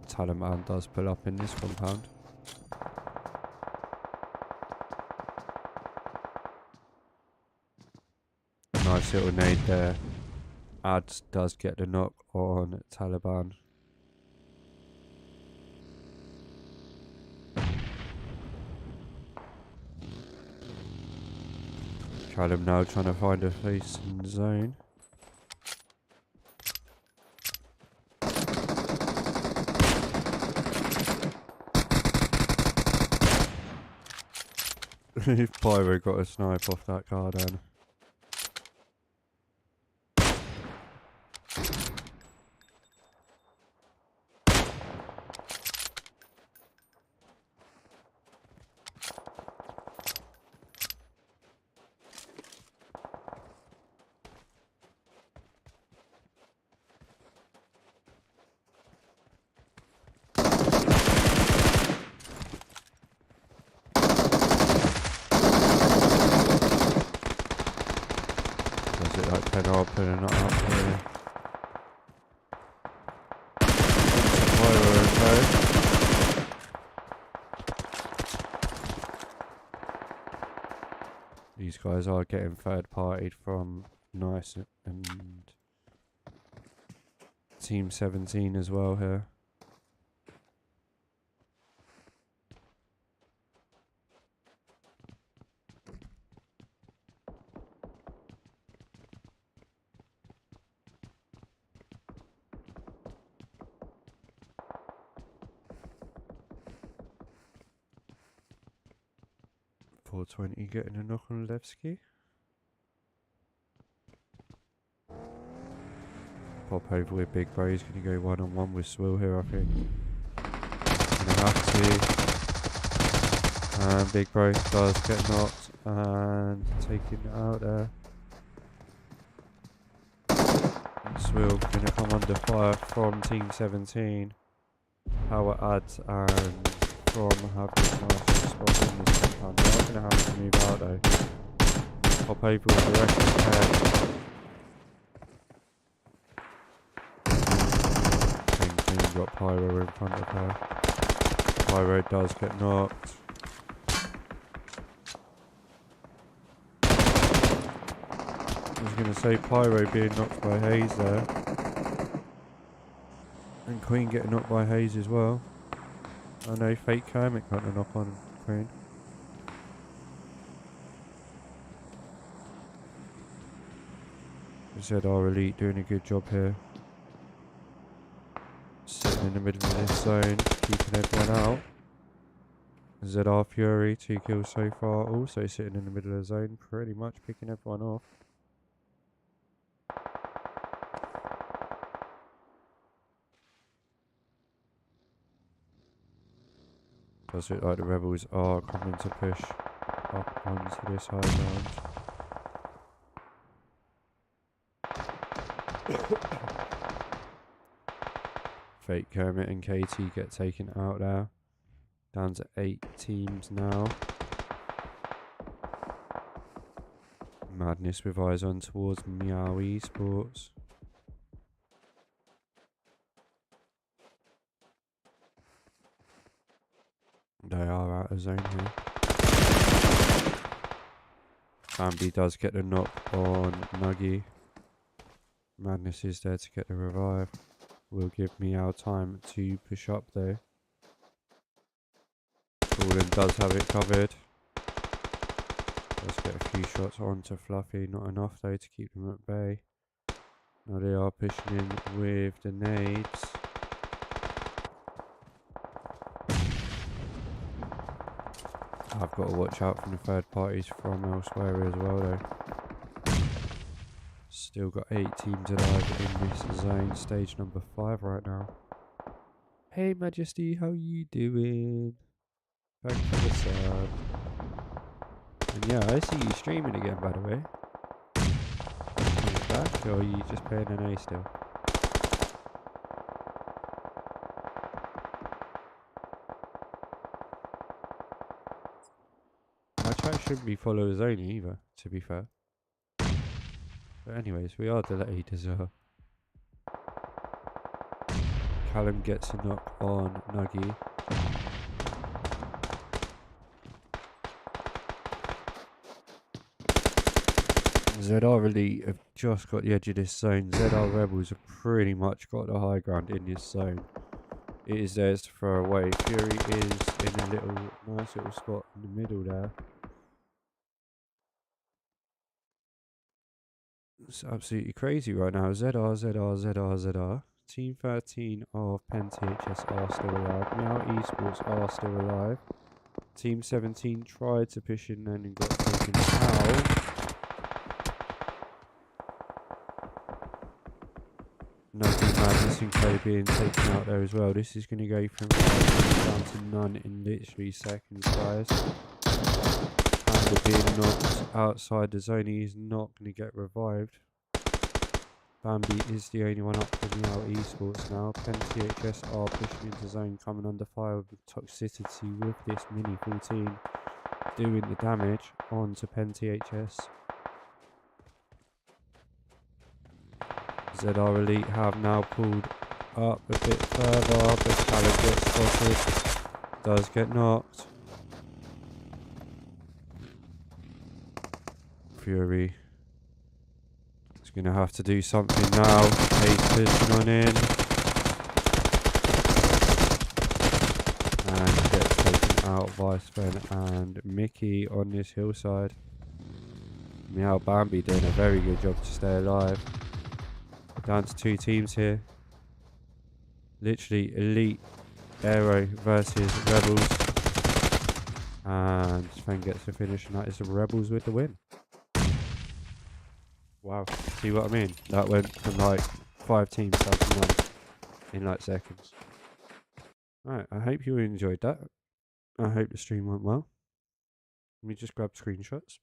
Taliban does pull up in this compound. Nice little nade there. Ads does get the knock on Taliban. Callum now trying to find a place in the zone. Pyro got a snipe off that car down. Does it like Penn are putting it up here? These guys are getting third partied from Nice and Team 17 as well here. .420 getting a knock on Levski. Pop over with Big Bro. He's going to go one-on-one with Swill here, I think. Going to have to. And Big Bro does get knocked and taken out there. And Swill going to come under fire from Team 17. Power adds and from having a nice spot in this compound. They're going to have to move out though. Pop over with the rest of the pair. Got Pyro in front of her. Pyro does get knocked. I was going to say Pyro being knocked by Hayes there. And Queen getting knocked by Hayes as well. I know Fake Kermit got a knock on Queen. ZR Elite doing a good job here. Sitting in the middle of this zone, keeping everyone out. ZR Fury, 2 kills so far, also sitting in the middle of the zone, pretty much picking everyone off. Does look like the Rebels are coming to push up onto this high ground. Fake Kermit and KT get taken out there. Down to 8 teams now. Madness with eyes on towards Meow Esports. They are out of zone here. Bambi does get the knock on Nuggy. Madness is there to get the revive. Will give Meow time to push up though. Gordon does have it covered. Let's get a few shots onto Fluffy. Not enough though to keep them at bay. Now they are pushing in with the nades. I've got to watch out from the third parties from elsewhere as well though. Still got 8 teams alive in this zone, stage number 5 right now. Hey Majesty, how you doing? Thanks for the sub. And yeah, I see you streaming again by the way. Are you back or are you just playing an A still? My chat shouldn't be followers only either, to be fair. But anyways, we are delayed as well. Callum gets a knock on Nuggy. ZR Elite have just got the edge of this zone. ZR Rebels have pretty much got the high ground in this zone. It is theirs to throw away. Fury is in a nice little spot in the middle there. It's absolutely crazy right now. ZR. Team 13 of Penn THS are still alive. Meow Esports are still alive. Team 17 tried to push in then and got taken out. Nothing Madness and Clay being taken out there as well. This is going to go from 5 down to none in literally seconds, guys. And being knocked outside the zone, he is not going to get revived. Bambi is the only one up for Meow Esports now. Penn THS are pushing into zone, coming under fire with toxicity with this Mini 14 doing the damage onto Penn THS. ZR Elite have now pulled up a bit further, but Callum gets spotted, does get knocked. Fury is going to have to do something now. He's pushing on in. And gets taken out by Sven and Mickey on this hillside. Meow Bambi doing a very good job to stay alive. Down to 2 teams here. Literally Elite Aero versus Rebels. And Sven gets the finish, and that is the Rebels with the win. Wow, see what I mean? That went from like 5 teams down to 1 in like seconds. Alright, I hope you enjoyed that. I hope the stream went well. Let me just grab screenshots.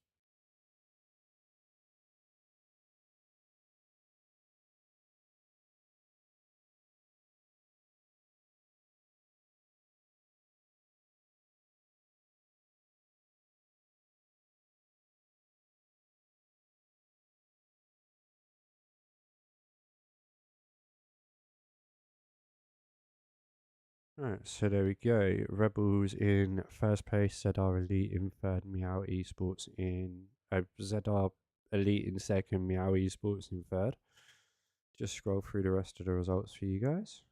Alright, so there we go. Rebels in first place, ZR Elite in third, Meow Esports in ZR Elite in second, Meow Esports in third. Just scroll through the rest of the results for you guys.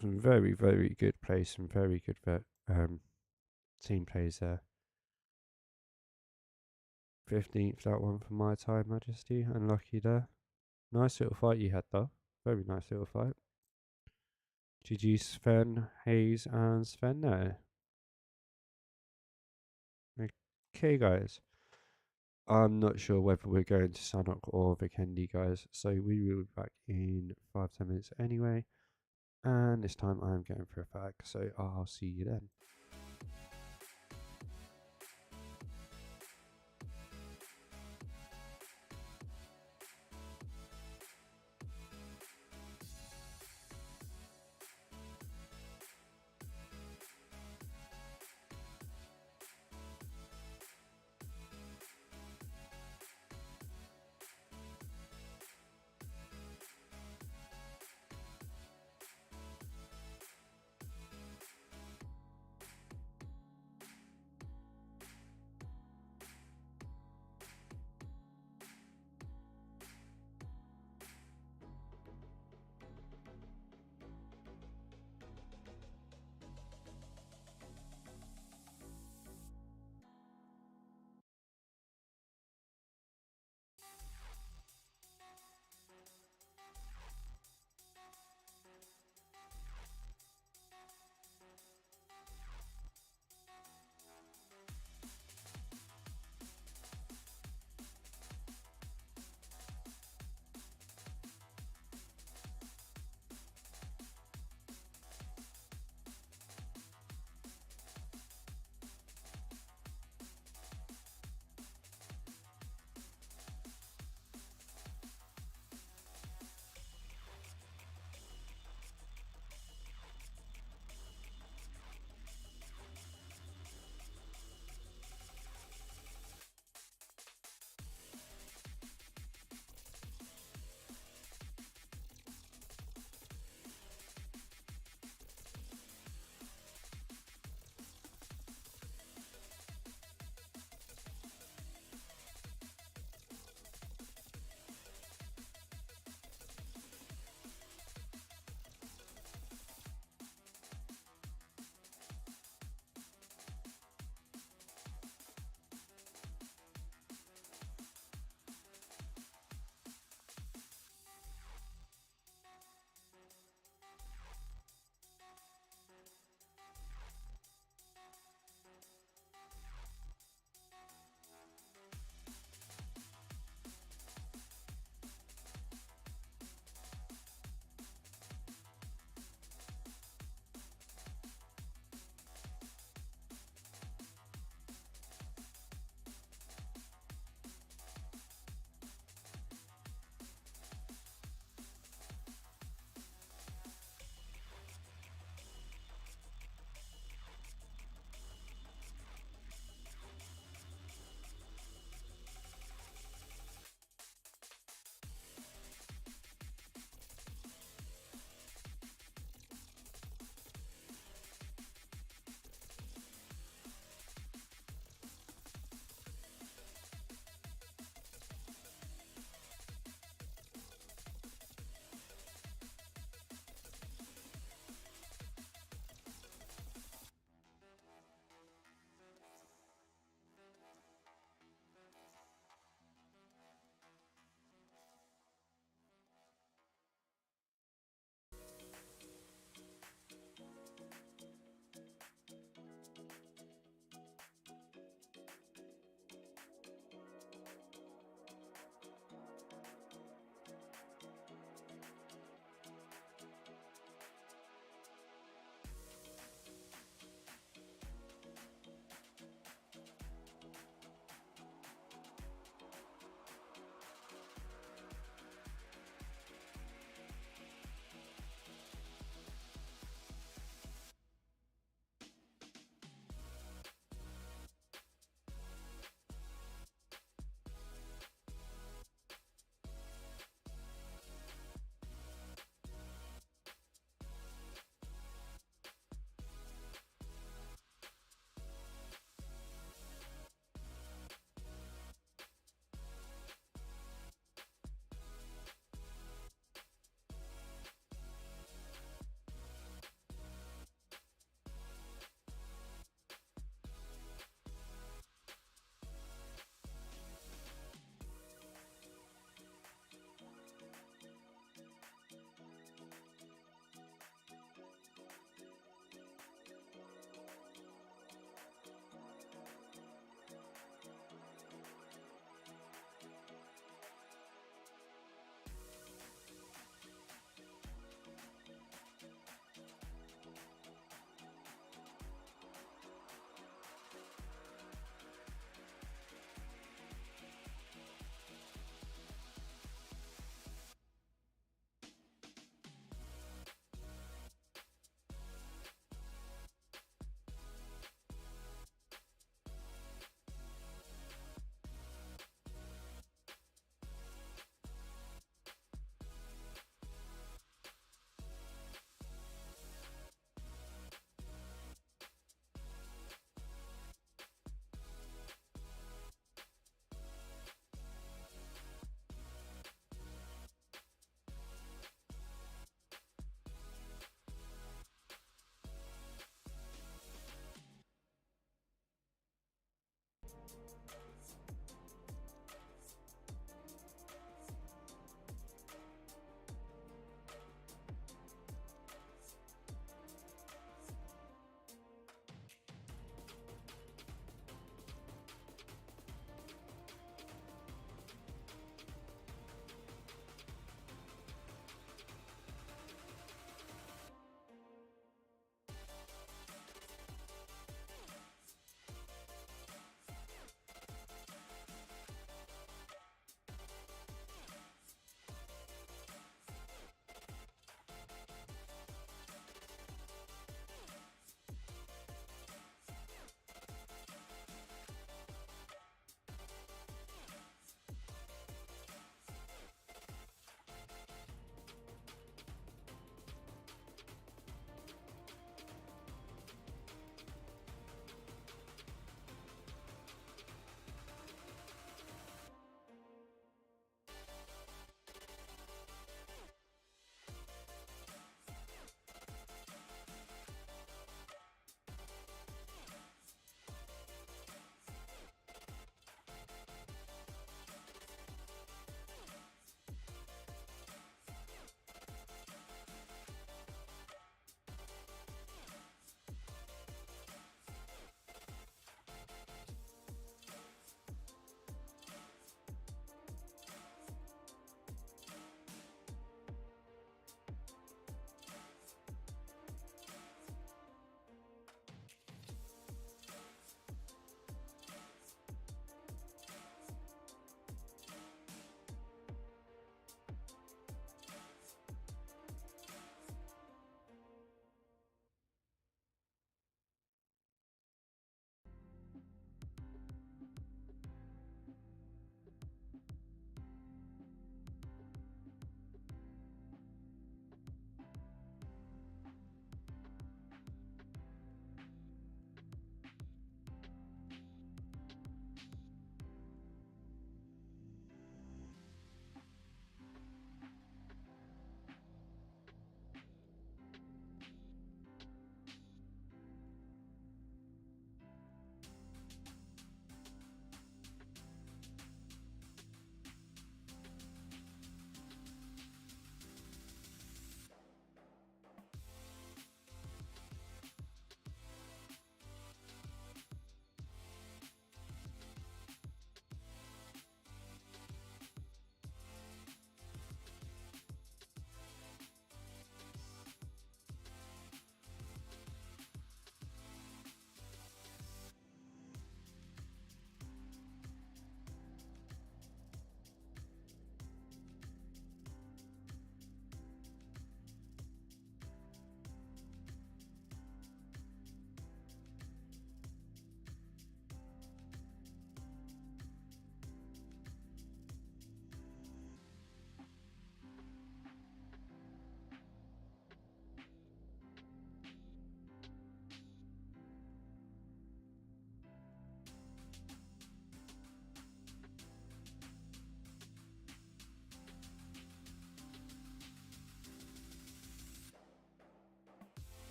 Some very, very good plays, some very good team plays there. 15th, that one for my time, Majesty. Unlucky there. Nice little fight you had though. Very nice little fight. GG Sven, Hayes and Sven there. Okay guys. I'm not sure whether we're going to Sanok or Vikendi guys. So we will be back in 5-10 minutes anyway. And this time I'm going for a fag. So I'll see you then.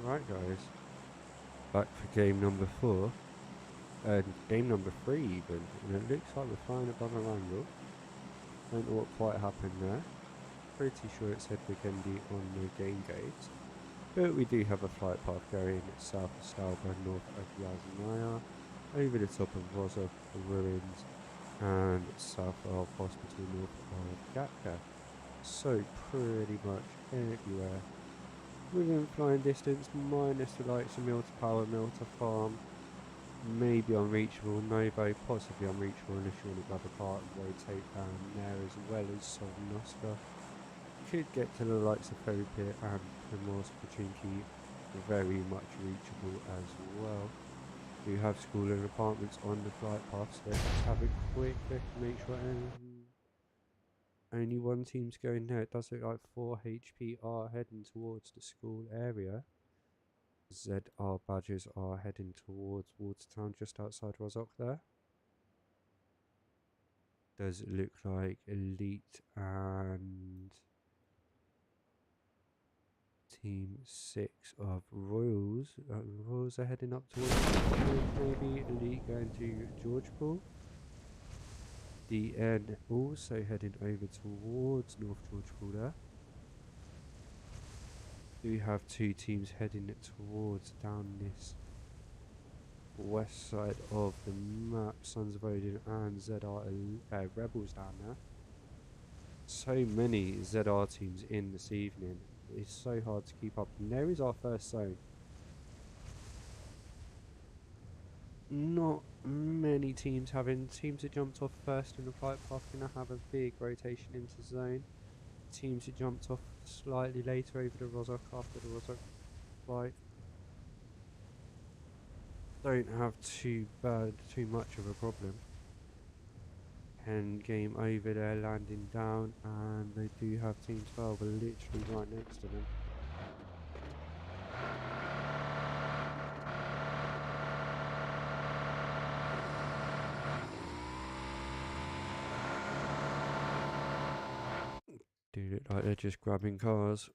Right guys, back for game number 4, and game number 3 even, and it looks like we're flying above a angle. Don't know what quite happened there. Pretty sure it said Weekendy on the game gauge. But we do have a flight path going south of Stalba, north of Yaznaya, over the top of Rozhok ruins, and south of Hospital, north of Gatka. So pretty much everywhere within flying distance, minus the likes of Mill to Power, Mill to Farm, maybe unreachable, Novo, possibly unreachable unless you want to grab a cart and rotate down there, as well as Sovnoska. Could get to the likes of Ferry Pit and Remorse, Pachinki, very much reachable as well. Do have school and apartments on the flight path, so let's have a quick look and make sure only one team's going there. It does look like 4 HP are heading towards the school area. ZR badges are heading towards Watertown, just outside Rozhok there. Does it look like Elite and Team 6 of Royals? Royals are heading up towards maybe Elite going to Georgetown. DN also heading over towards North Georgetown there. We have 2 teams heading towards down this west side of the map, Sons of Odin and ZR Rebels down there. So many ZR teams in this evening, it's so hard to keep up. And there is our first zone. Not many teams that jumped off first in the flight path gonna have a big rotation into zone. Teams that jumped off slightly later over the Rozhok after the Rozhok flight don't have too much of a problem. End game over there, landing down, and they do have Team 12 literally right next to them. Do look like they're just grabbing cars.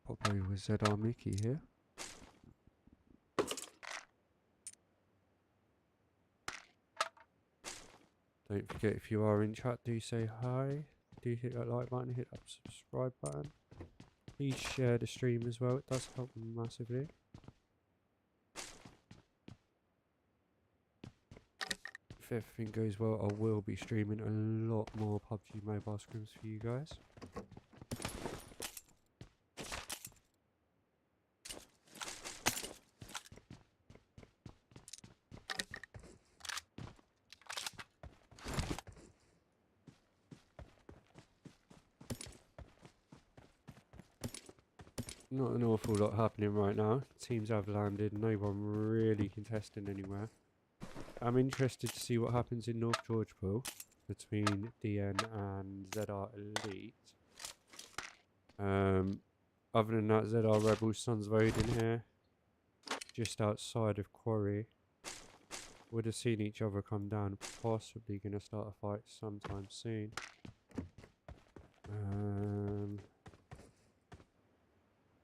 Pop over ZR Mickey here. Don't forget, if you are in chat, do say hi. Do hit that like button, hit that subscribe button. Please share the stream as well, it does help massively. If everything goes well, I will be streaming a lot more PUBG Mobile Scrims for you guys. Not an awful lot happening right now. Teams have landed, no one really contesting anywhere. I'm interested to see what happens in North Georgetown between DN and ZR Elite. Other than that, ZR Rebels, Sons of Odin here, just outside of Quarry. Would have seen each other come down, possibly going to start a fight sometime soon.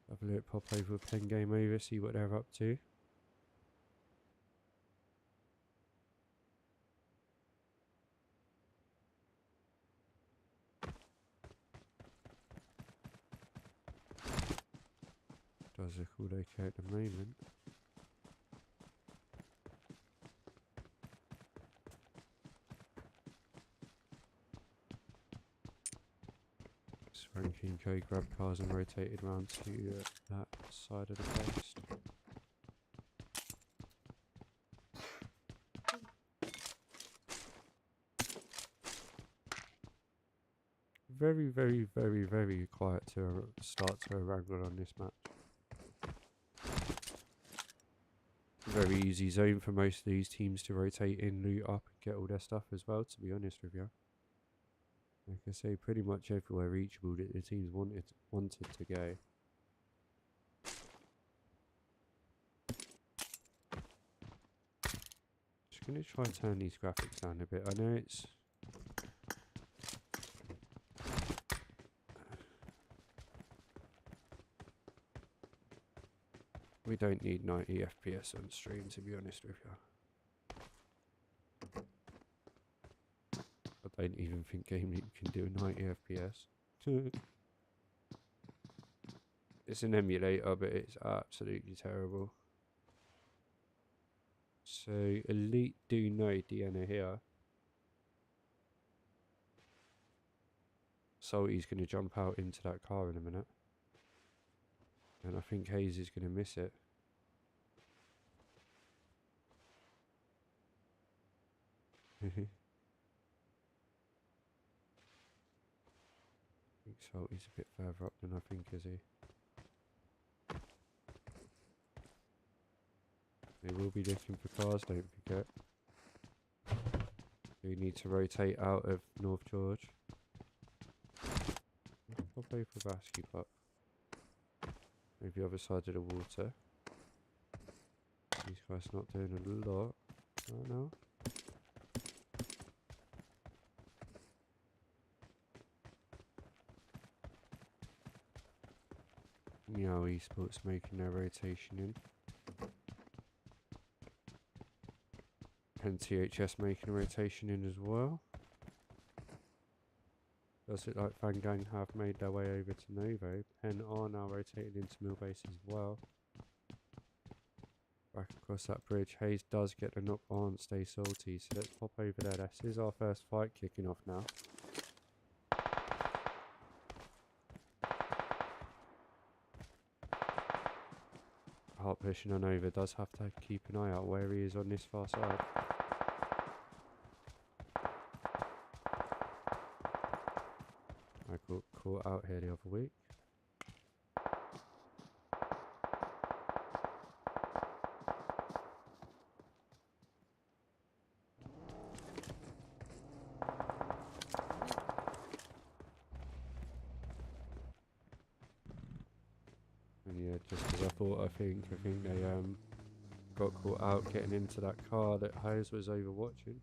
Have a look, pop over a pen game over, see what they're up to. Does look all okay at the moment. Ranking code, grab cars and rotated around to that side of the coast. Very, very, very, very quiet to start to a wrangle on this match. Very easy zone for most of these teams to rotate in, loot up and get all their stuff as well, to be honest with you. Like I say, pretty much everywhere reachable that the teams wanted to go. Just going to try and turn these graphics down a bit. I know it's We don't need 90 FPS on stream, to be honest with you. I don't even think Game Leap can do 90 FPS. It's an emulator, but it's absolutely terrible. So Elite do know Deanna here. Salty's going to jump out into that car in a minute. And I think Hayes is going to miss it. I think Salty's a bit further up than I think, is he? They will be looking for cars, don't forget. We need to rotate out of North George. Pop over Basky Pup. Maybe the other side of the water. These guys not doing a lot right now. Meow Esports making their rotation in. And THS making a rotation in as well. Does it like Fan Gang have made their way over to Novo? Penn are now rotating into Millbase as well. Back across that bridge. Hayes does get a knock on Stay Salty, so let's pop over there. This is our first fight kicking off now. Heart pushing on over, does have to keep an eye out where he is on this far side. I got caught out here the other week. And yeah, just as I thought, I think they got caught out getting into that car that Hayes was overwatching.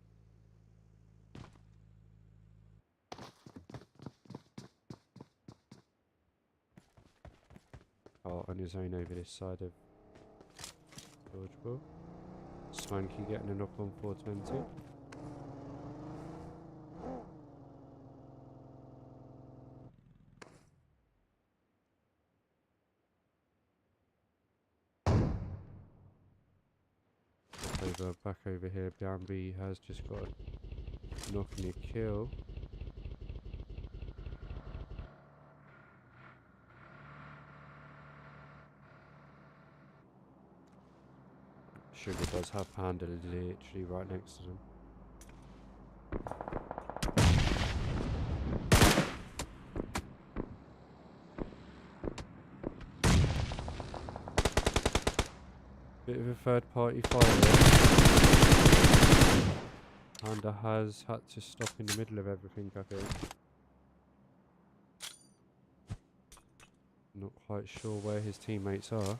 On his own over this side of Georgeville. Swanky getting a knock on 420. Back over here, Bambi has just got a knock and a kill. Sugar does have Panda literally right next to them. Bit of a third party fight there. Panda has had to stop in the middle of everything, I think. Not quite sure where his teammates are.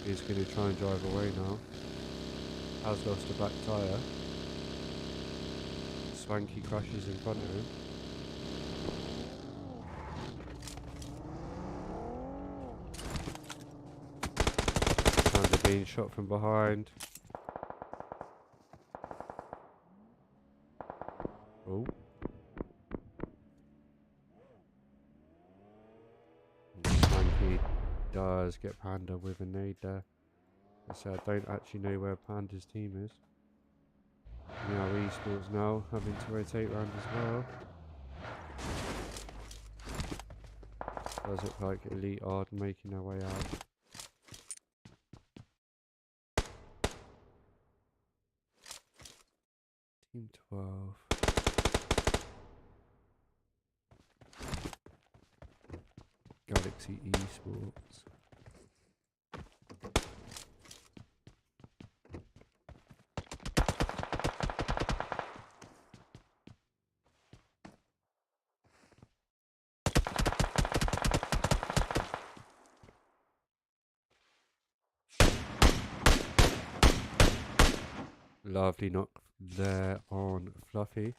He's going to try and drive away now. Has lost a back tyre. Swanky crashes in front of him. Panda being shot from behind. Oh. Swanky does get Panda with a nade there. So I don't actually know where Panda's team is. Now Esports now having to rotate around as well. Does look like Elite are making their way out. Team 12. Galaxy Esports. Lovely knock there on Fluffy.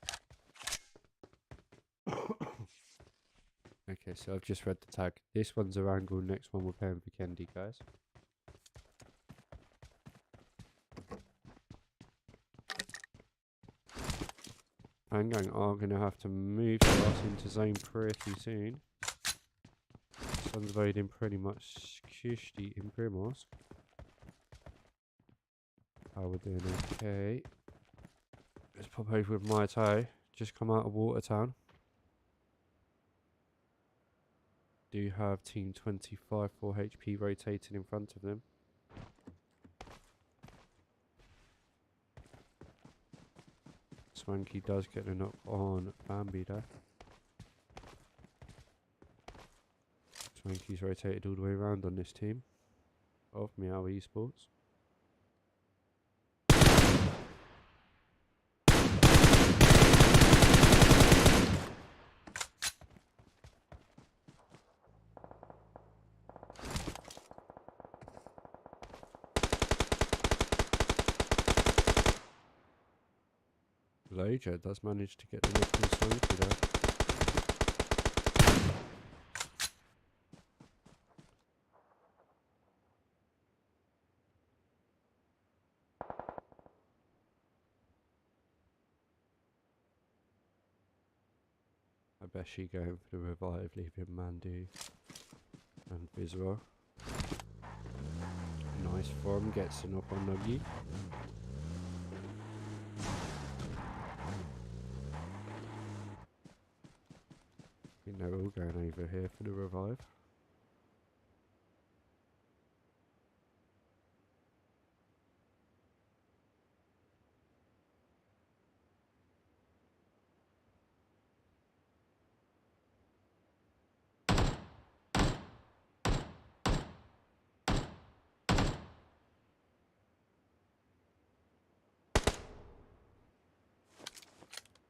Okay, so I've just read the tag. This one's a angle, next one we're paying for Kendi, guys. Gang are going to have to move us into zone pretty soon. Sun's voting pretty much Kishti in Remorse. How we're doing okay. Let's pop over with my toe. Just come out of Watertown. Do have team 25 4 HP rotating in front of them. Swanky does get a knock on Bambi there. Swanky's rotated all the way around on this team of Meow Esports. Lager does manage to get the knock on Swanky there. I bet she going for the revive, leaving Mandu and Vizra. Nice form, gets a knock on Nuggy. I think they're all going over here for the revive.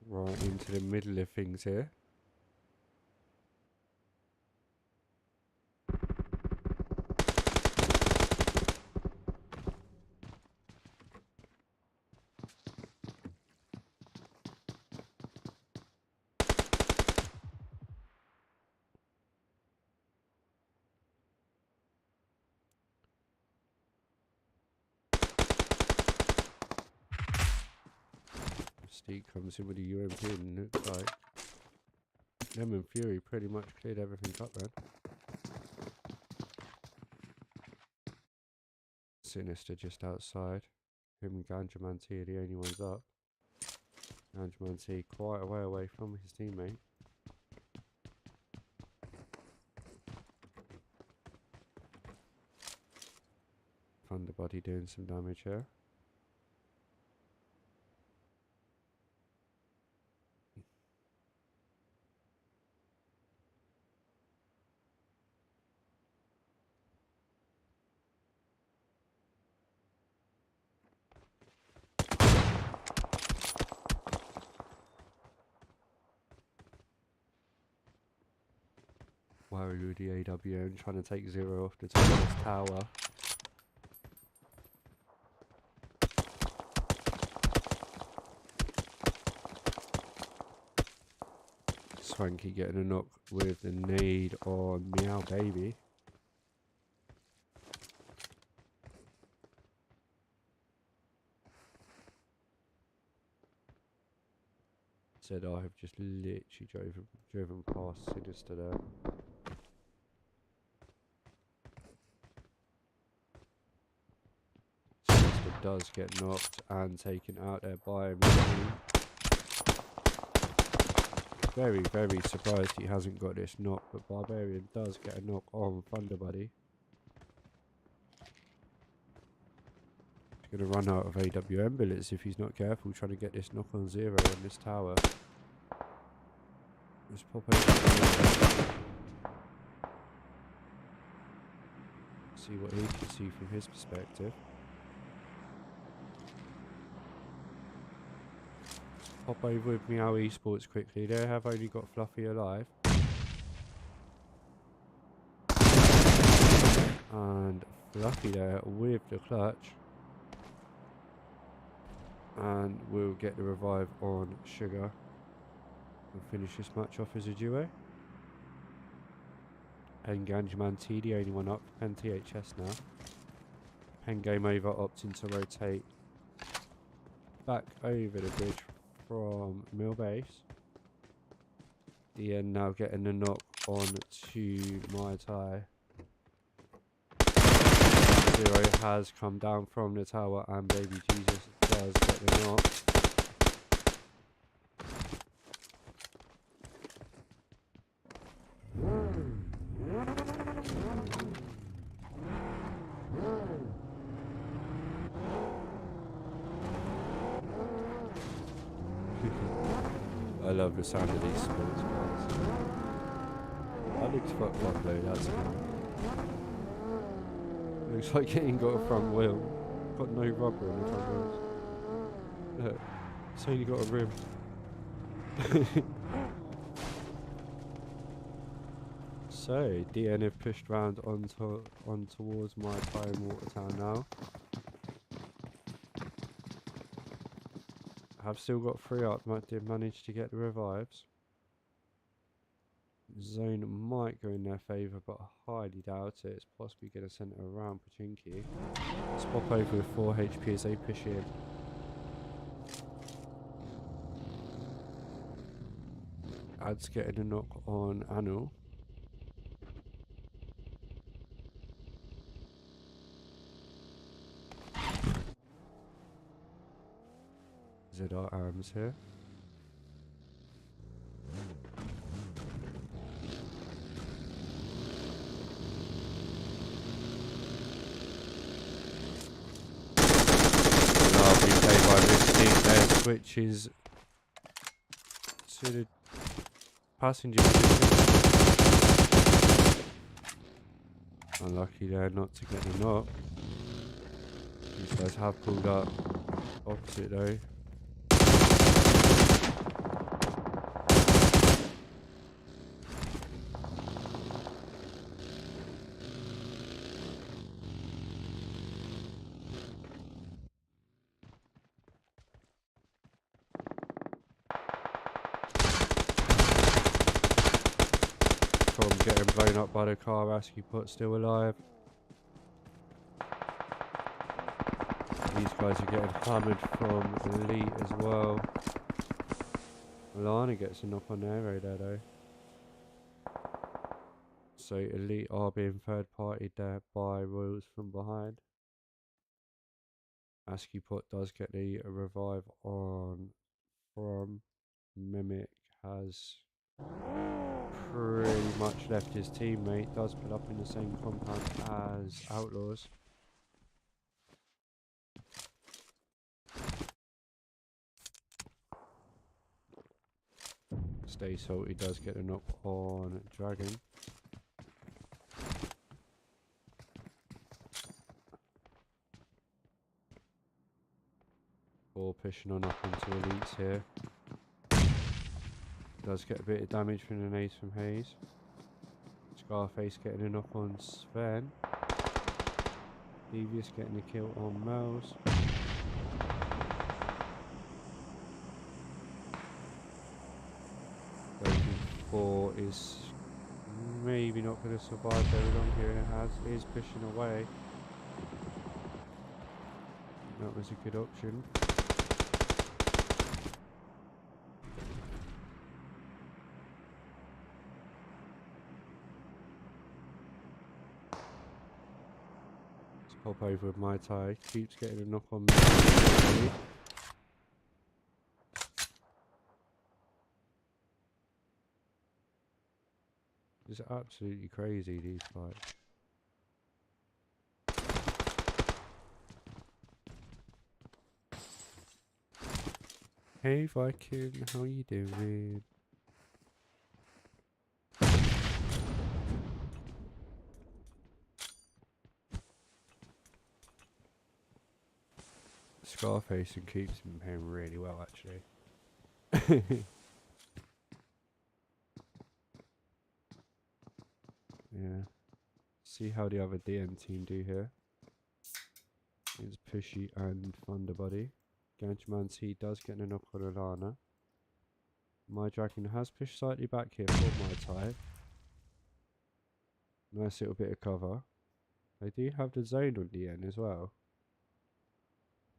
Right into the middle of things here. Steve comes in with a UMP and looks like them and Fury pretty much cleared everything up then. Sinister just outside. Him and Ganjamanti are the only ones up. Ganjamanti quite a way away from his teammate. Thunderbody doing some damage here. Worry with the AWM trying to take Zero off the top of this tower. Swanky getting a knock with the nade on Meow Baby. Said I have just literally driven past Sinister there. Sinister does get knocked and taken out there by him. Very, very surprised he hasn't got this knock, but Barbarian does get a knock on Thunderbody. He's going to run out of AWM bullets if he's not careful, trying to get this knock on Zero on this tower. Let's pop over. See what he can see from his perspective. Pop over with Meow Esports quickly. They have only got Fluffy alive. And Fluffy there with the clutch. And we'll get the revive on Sugar. We'll finish this match off as a duo. And Ganjaman T, the only one up. Pen THS now. Pen game over, opting to rotate back over the bridge from Mill Base. The end now getting the knock on to Mai Tai. Zero has come down from the tower and Baby Jesus does get the knock. I love the sound of these sports cars. That looks fucked up though, that's cool. Looks like it ain't got a front wheel. Got no rubber on the front wheels. Look, it's only got a rim. So, DN have pushed round on towards my time Watertown now. I've still got 3 up, did manage to get the revives. Zone might go in their favour, but I highly doubt it. It's possibly going to send it around Pachinki. Let's pop over with 4 HP as they push in. Ad's getting a knock on Anu. ZR arms here. Lovely play by Mystic there, switches to the passenger position. Unlucky there not to get the knock. These guys have pulled up. Opposite though. Tom getting blown up by the car, Asky Pot still alive. These guys are getting hammered from Elite as well. Milana gets a knock on their radar though. So Elite are being third partied there by Royals from behind. Asky Pot does get the revive on from Mimic, has pretty much left his teammate, does put up in the same compound as Outlaws. Stay Salty does get a knock on Dragon. Or pushing on up into Elites here. Does get a bit of damage from the nades from Hayes. Scarface getting a knock on Sven. Devious getting a kill on Mouse. Four is maybe not going to survive very long here. It is pushing away. That was a good option. Let's pop over with Mai Tai. Keeps getting a knock on me. It's absolutely crazy, these fights. Hey Viking, how you doing? Scarface and keeps him paying really well actually. Yeah. See how the other DN team do here. It's Pushy and Thunderbody. Ganchman C does get a knock on Alana. My dragon has pushed slightly back here for my type. Nice little bit of cover. They do have the zone on the end as well.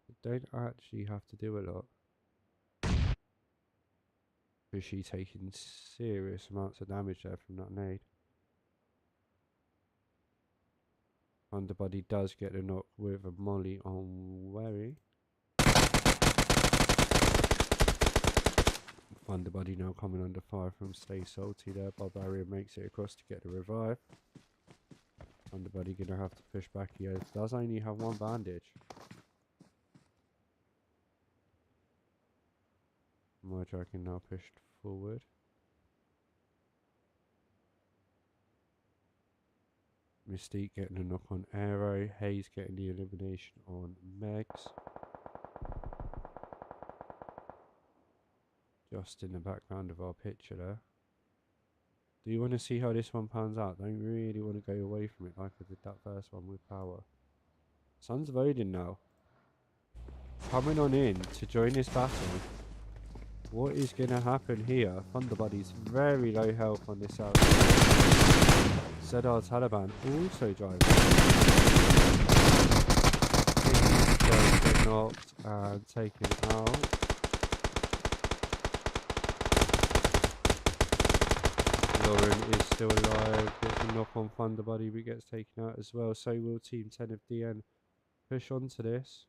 They don't actually have to do a lot. Bushy taking serious amounts of damage there from that nade. Underbody does get a knock with a molly on Wary. Underbody now coming under fire from Stay Salty there. Barbarian makes it across to get the revive. Underbody gonna have to push back here. Does only have one bandage. My dragon now pushed forward. Mystique getting a knock on Aero. Hayes getting the elimination on Megs. Just in the background of our picture there. Do you want to see how this one pans out? Don't really want to go away from it like I did that first one with power. Sons of Odin now. Coming on in to join this battle. What is going to happen here? Thunderbuddy's very low health on this outside. Zedar Taliban also driving. He's get knocked and taken out. Lauren is still alive. Gets a knock on Thunderbuddy, but gets taken out as well. So will Team 10 of DN push on to this.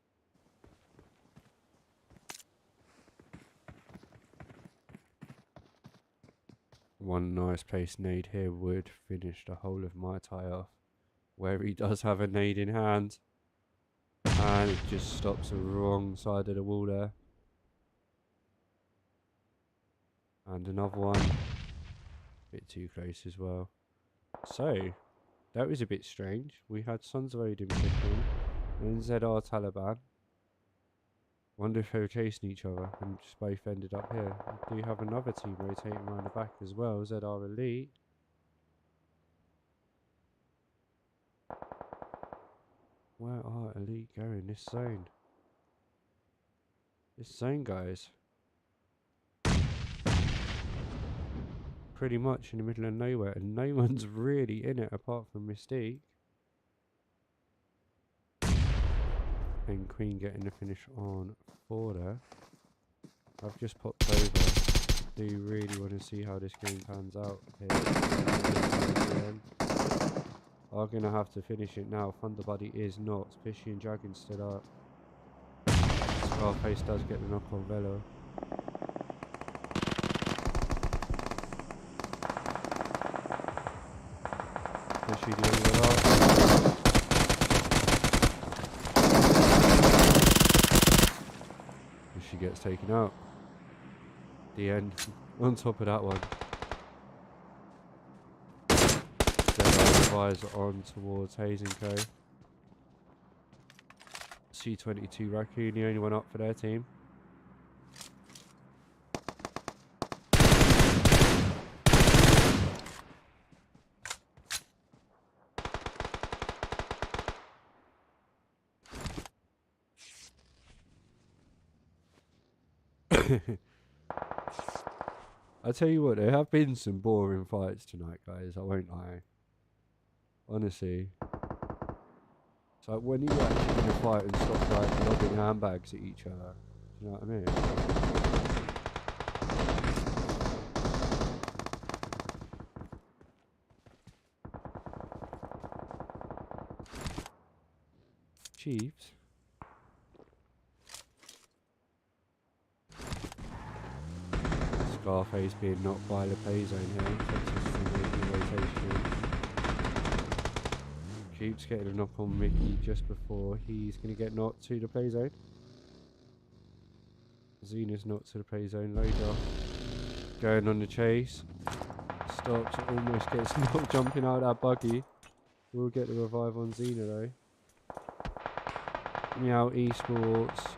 One nice place nade here would finish the whole of my tie off, where he does have a nade in hand, and it just stops the wrong side of the wall there. And another one, bit too close as well. So that was a bit strange. We had Sons of Odin picking, and ZR Taliban. Wonder if they were chasing each other and just both ended up here. We do have another team rotating around the back as well, ZR Elite. Where are Elite going? This zone. This zone, guys. Pretty much in the middle of nowhere, and no one's really in it apart from Mystique. And Queen getting the finish on 4 there. I've just popped over. Do really want to see how this game pans out here. Are going to have to finish it now. Thunderbuddy is not. Fishy and Dragon still up. Scarface does get the knock on Velo. Fishy the only one up. She gets taken out. The end on top of that one. Then fires on towards Hayes & Co. C22 Raccoon, the only one up for their team. I tell you what, there have been some boring fights tonight, guys. I won't lie. Honestly, it's like when you actually in a fight and stop like lobbing handbags at each other. Do you know what I mean? Chiefs. Scarface being knocked by the play zone here. Rotation. Keeps getting a knock on Mickey just before he's going to get knocked to the play zone. Xena's knocked to the play zone. Loader going on the chase. Stops, almost gets knocked jumping out of that buggy. We'll get the revive on Xena though. Meow Esports.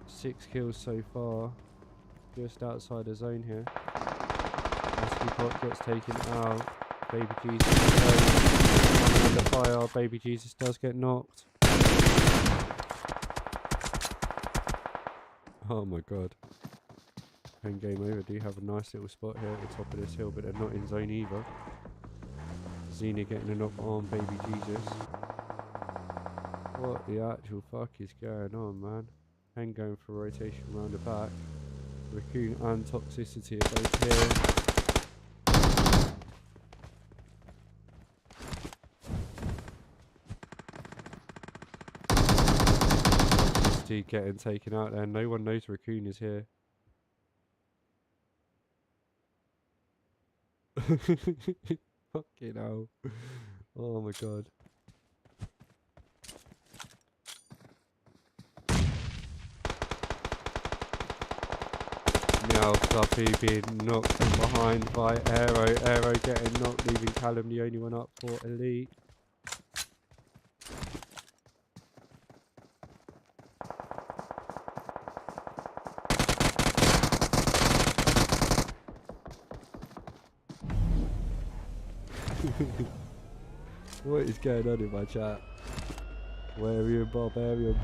6 kills so far. Just outside the zone here. Whiskey Pot gets taken out. Baby Jesus coming under fire. Baby Jesus does get knocked. Oh my god. Pen game over. Do have a nice little spot here at the top of this hill, but they're not in zone either. Xena getting a knock on baby Jesus. What the actual fuck is going on, man? Pen going for rotation around the back. Raccoon and Toxicity are both here. Toxicity getting taken out there. No one knows Raccoon is here. Fucking hell. Oh my god. Now Fluffy being knocked from behind by Aero. Aero getting knocked, leaving Callum the only one up for Elite. What is going on in my chat? Wary and Barbarian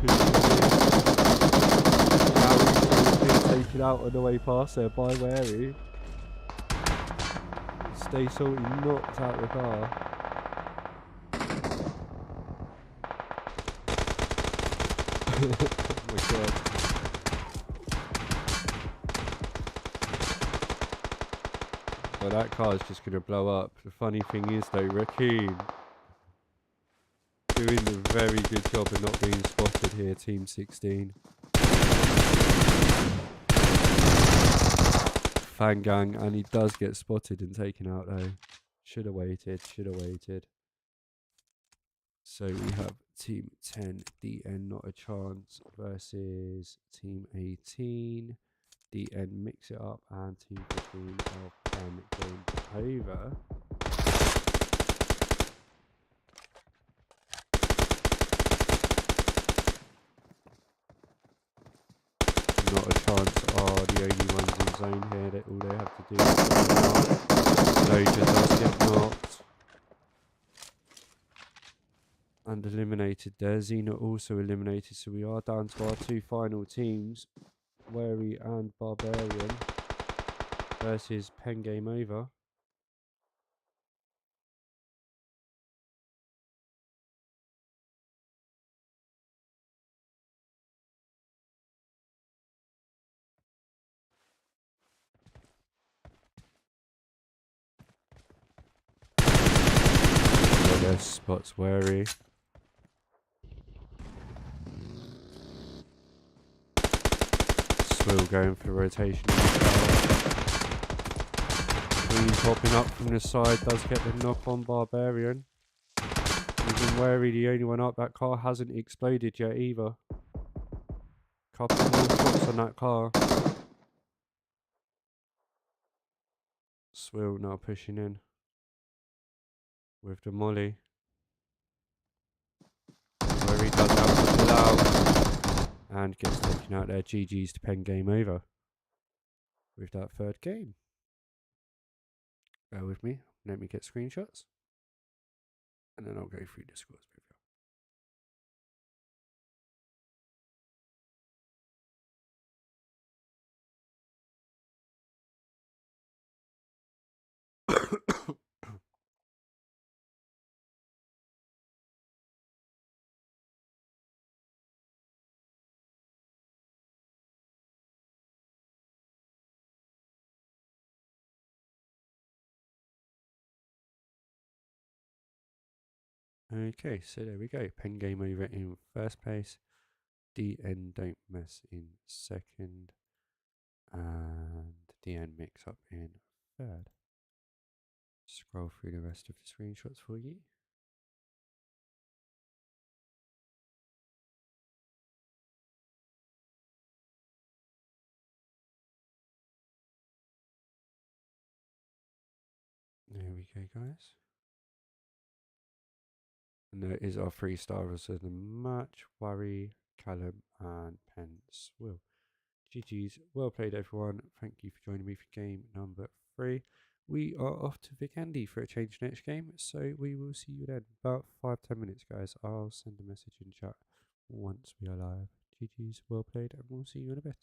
now he's being taken out on the way past there by Wary. Stay Salty knocked out the car. Oh my god. Well, that car is just going to blow up. The funny thing is though, Raccoon doing a very good job of not being spotted here, Team 16. Fangang, and he does get spotted and taken out though. Should have waited, should have waited. So we have Team 10, DN Not a Chance versus Team 18. DN mix it up and Team 15 of Pen game over. Not a Chance are the only ones in zone here. That all they have to do is Loja does get knocked and eliminated there. Xena also eliminated, so we are down to our two final teams, Wary and Barbarian versus Pen game over. There's spots Wary. Swill going for rotation. Queen popping up from the side does get the knock on Barbarian. Even Wary the only one up. That car hasn't exploded yet either. Couple more shots on that car. Swill now pushing in with the molly. Wary does have to pull out and gets taken out there. GG's to Pen game over with that third game. Bear with me. Let me get screenshots and then I'll go through the scores with you. Okay, so there we go. Pen game over in first place. DN Don't Mess in second. And DN Mix Up in third. Scroll through the rest of the screenshots for you. There we go, guys. And there is our 3-stars of the match. Worry, Callum, and Pen Swill. GG's. Well played, everyone. Thank you for joining me for game number 3. We are off to Vikendi for a change next game, so we will see you then. About 5-10 minutes, guys. I'll send a message in chat once we are live. GG's. Well played, and we'll see you in a bit.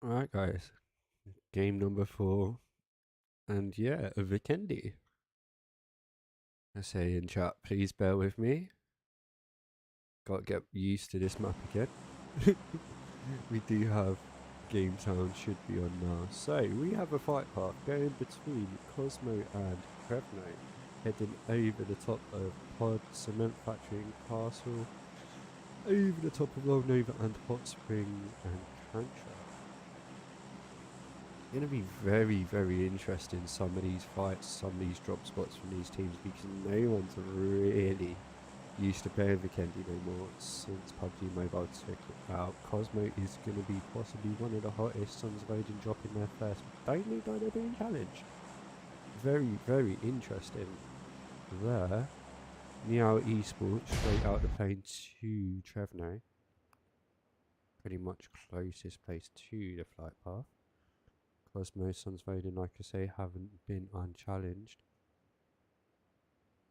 Alright, guys. Game number 4. And yeah, a Vikendi. I say in chat, please bear with me. Gotta get used to this map again. We do have game sound should be on now. So we have a fight path going between Cosmo and Krevno, heading over the top of Pod, Cement Factory Castle, over the top of Long Nova and Hot Spring and Cantra. Going to be very, very interesting, some of these fights, some of these drop spots from these teams, because no one's really used to playing Vikendi no more since PUBG Mobile took it out. Cosmo is going to be possibly one of the hottest. Sons of Odin dropping their first daily Dino Being challenge. Very, very interesting there. Meow Esports straight out the plane to Trevno. Pretty much closest place to the flight path. Cosmo, Sons of Odin, like I say, haven't been unchallenged.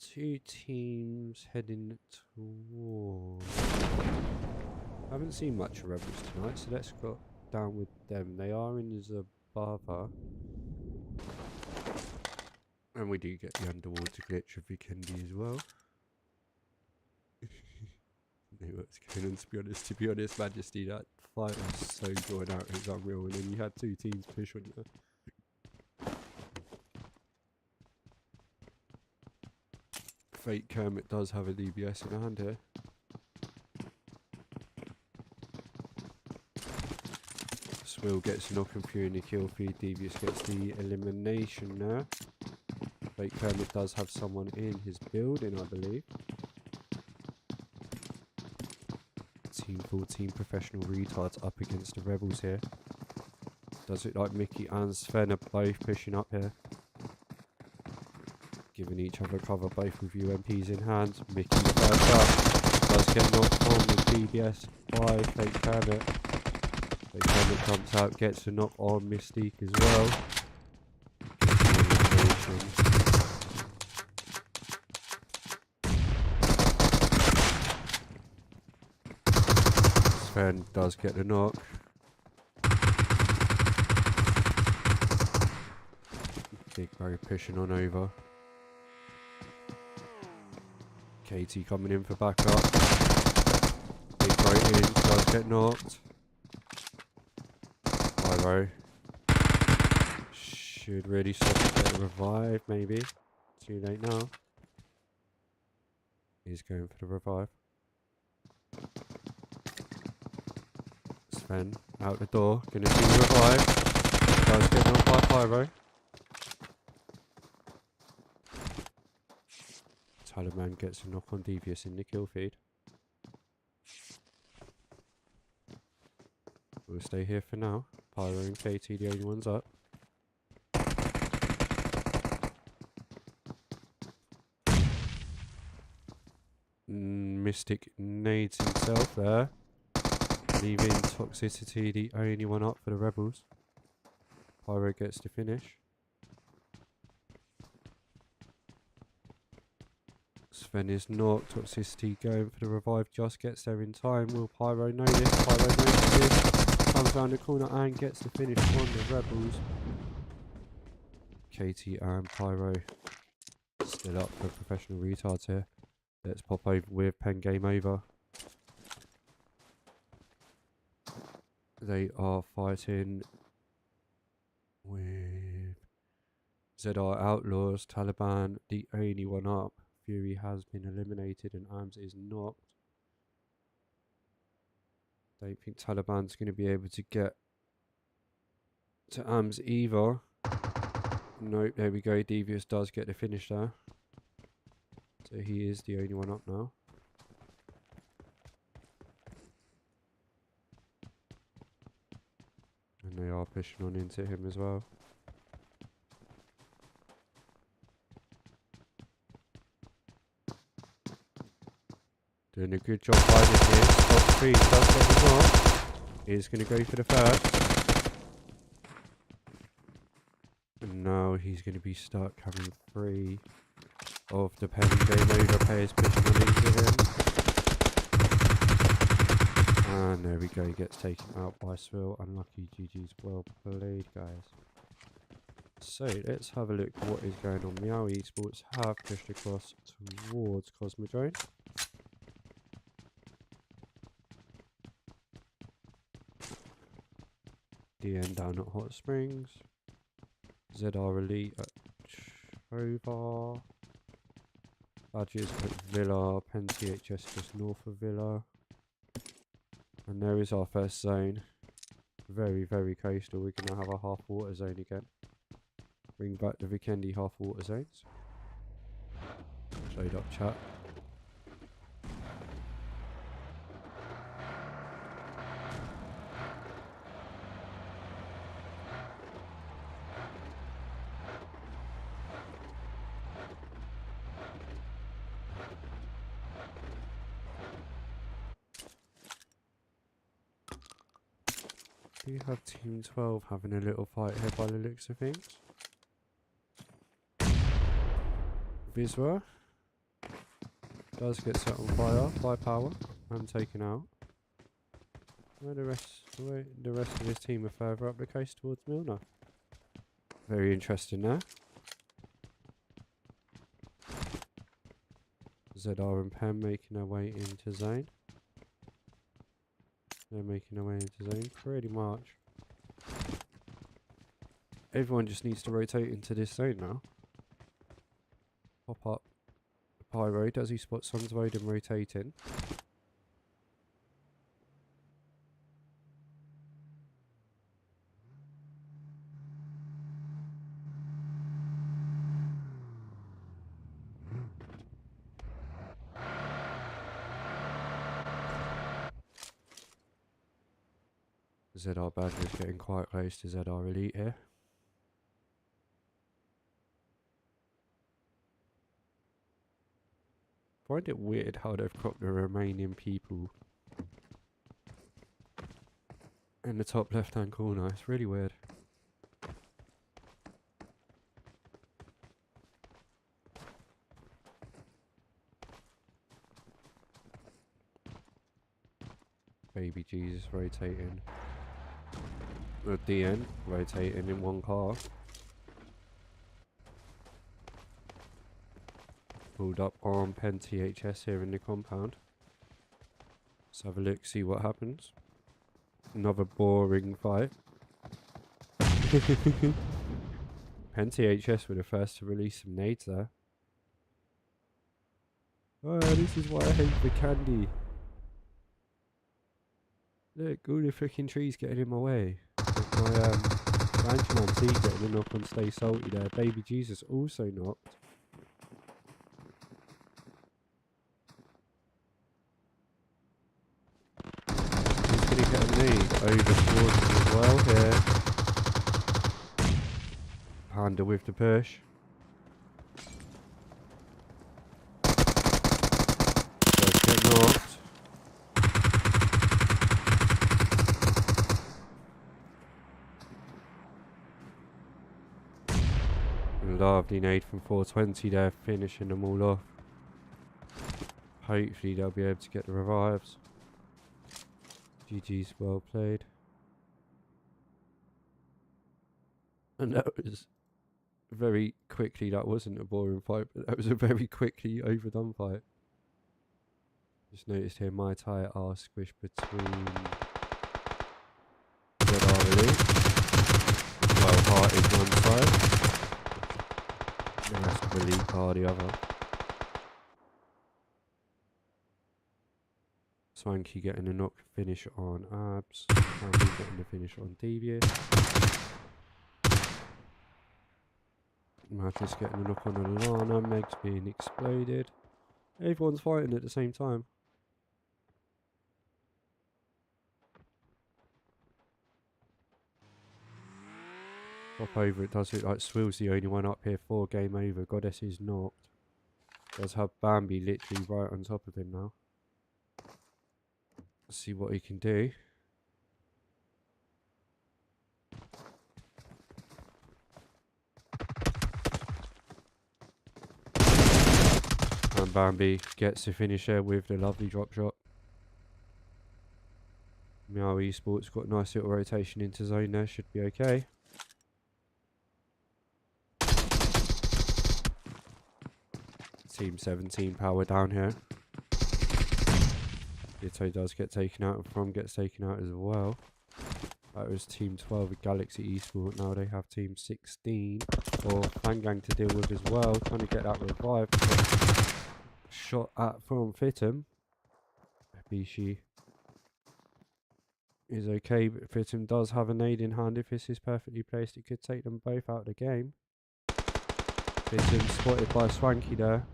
Two teams heading towards... haven't seen much of Rebels tonight, so let's go down with them. They are in Zabava. And we do get the underwater glitch of Vikendi as well. Know what's going on, to be honest, Majesty, that fight was so drawn out, it was unreal, and then you had two teams push on you. Fake Kermit does have a DBS in hand here. Swill gets knocking through in the kill feed, DBS gets the elimination now. Fake Kermit does have someone in his building, I believe. Team 14 professional retards up against the Rebels here. Does it like Mickey and Sven are both pushing up here. Giving each other cover, both with UMPs in hand. Mickey first up. Does get knocked on with DBS by Fake Kermit. Fake Kermit comes out, gets a knock on Mystique as well. Sven does get the knock. Big Bro pushing on over. Katie coming in for backup. Big Bro in, does get knocked. Pyro. Should really stop to get a revive, maybe. Too late now. He's going for the revive. Sven out the door, gonna see the revive. Does get knocked by Pyro. Taliban gets a knock on Devious in the kill feed. We'll stay here for now. Pyro and KT the only ones up. Mystic nades himself there. Leaving Toxicity the only one up for the Rebels. Pyro gets the finish. Sven is knocked. Toxicity going for the revive. Just gets there in time. Will Pyro know this? Pyro notices. Comes around the corner and gets the finish on the Rebels. KT and Pyro still up for professional retards here. Let's pop over with pen game over. They are fighting with ZR Outlaws. Taliban the only one up. Fury has been eliminated and Arms is not. Don't think Taliban's going to be able to get to Arms either. Nope, there we go. Devious does get the finish there. So he is the only one up now. And they are pushing on into him as well. Doing a good job hiding here. Top speed does get the knock. He's going to go for the first. And now he's going to be stuck having 3 of the pen game over players pushing on into him. And there we go, he gets taken out by Swill. Unlucky, GG's, well played, guys. So let's have a look at what is going on. Meow Esports have pushed across towards Cosmodrome. DN down at Hot Springs. ZR Elite at Chovar. Badges at Villa. Penn THS just north of Villa. And there is our first zone. Very, very coastal. We're going to have a half water zone again. Bring back the Vikendi half water zones. Load up chat. We have Team 12 having a little fight here by the looks of things. Viswa does get set on fire by power and taken out. Where the rest of his team are further up the coast towards Milner. Very interesting there. ZR and Penn making their way into zone. They're making their way into zone pretty much. Everyone just needs to rotate into this zone now. Pop up Pyro. Does he spot Sunsvoid and rotate in? ZR Badger is getting quite close to ZR Elite here. Find it weird how they've cropped the remaining people in the top left hand corner. It's really weird. Baby Jesus rotating. At the end, rotating in one car. Pulled up on Penn THS here in the compound. Let's have a look, see what happens. Another boring fight. Penn THS were the first to release some nades there. Oh, this is why I hate the candy. Look, all the freaking trees getting in my way. Look, my Ranchman T getting a knock on Stay Salty there. Baby Jesus also knocked. He's going to get a nade over towards him as well here. Panda with the push. Does get knocked. Lovely nade from 420 there, finishing them all off. Hopefully they'll be able to get the revives. GG's, well played. And that was very quickly, that wasn't a boring fight, but that was a very quickly overdone fight. Just noticed here my tyre are squished between ZR Elite. Well, Heart is one side. The rest of the Elite are the other. Swanky getting a knock finish on Abs. Andy getting the finish on Devious. Madness getting a knock on Alana. Meg's being exploded. Everyone's fighting at the same time. Pop over, it does look like Swill's the only one up here for game over. Goddess is knocked. Does have Bambi literally right on top of him now. Let's see what he can do. And Bambi gets the finisher with the lovely drop shot. Meow Esports got a nice little rotation into zone there, should be okay. Team 17 power down here. Ditto does get taken out, and From gets taken out as well. That was Team 12 with Galaxy Esports. Now they have Team 16 or Fangang to deal with as well. Trying to get that revive. Shot at from Fittum. Bishi is okay, but Fittum does have a nade in hand. If this is perfectly placed, it could take them both out of the game. Fittum spotted by Swanky there.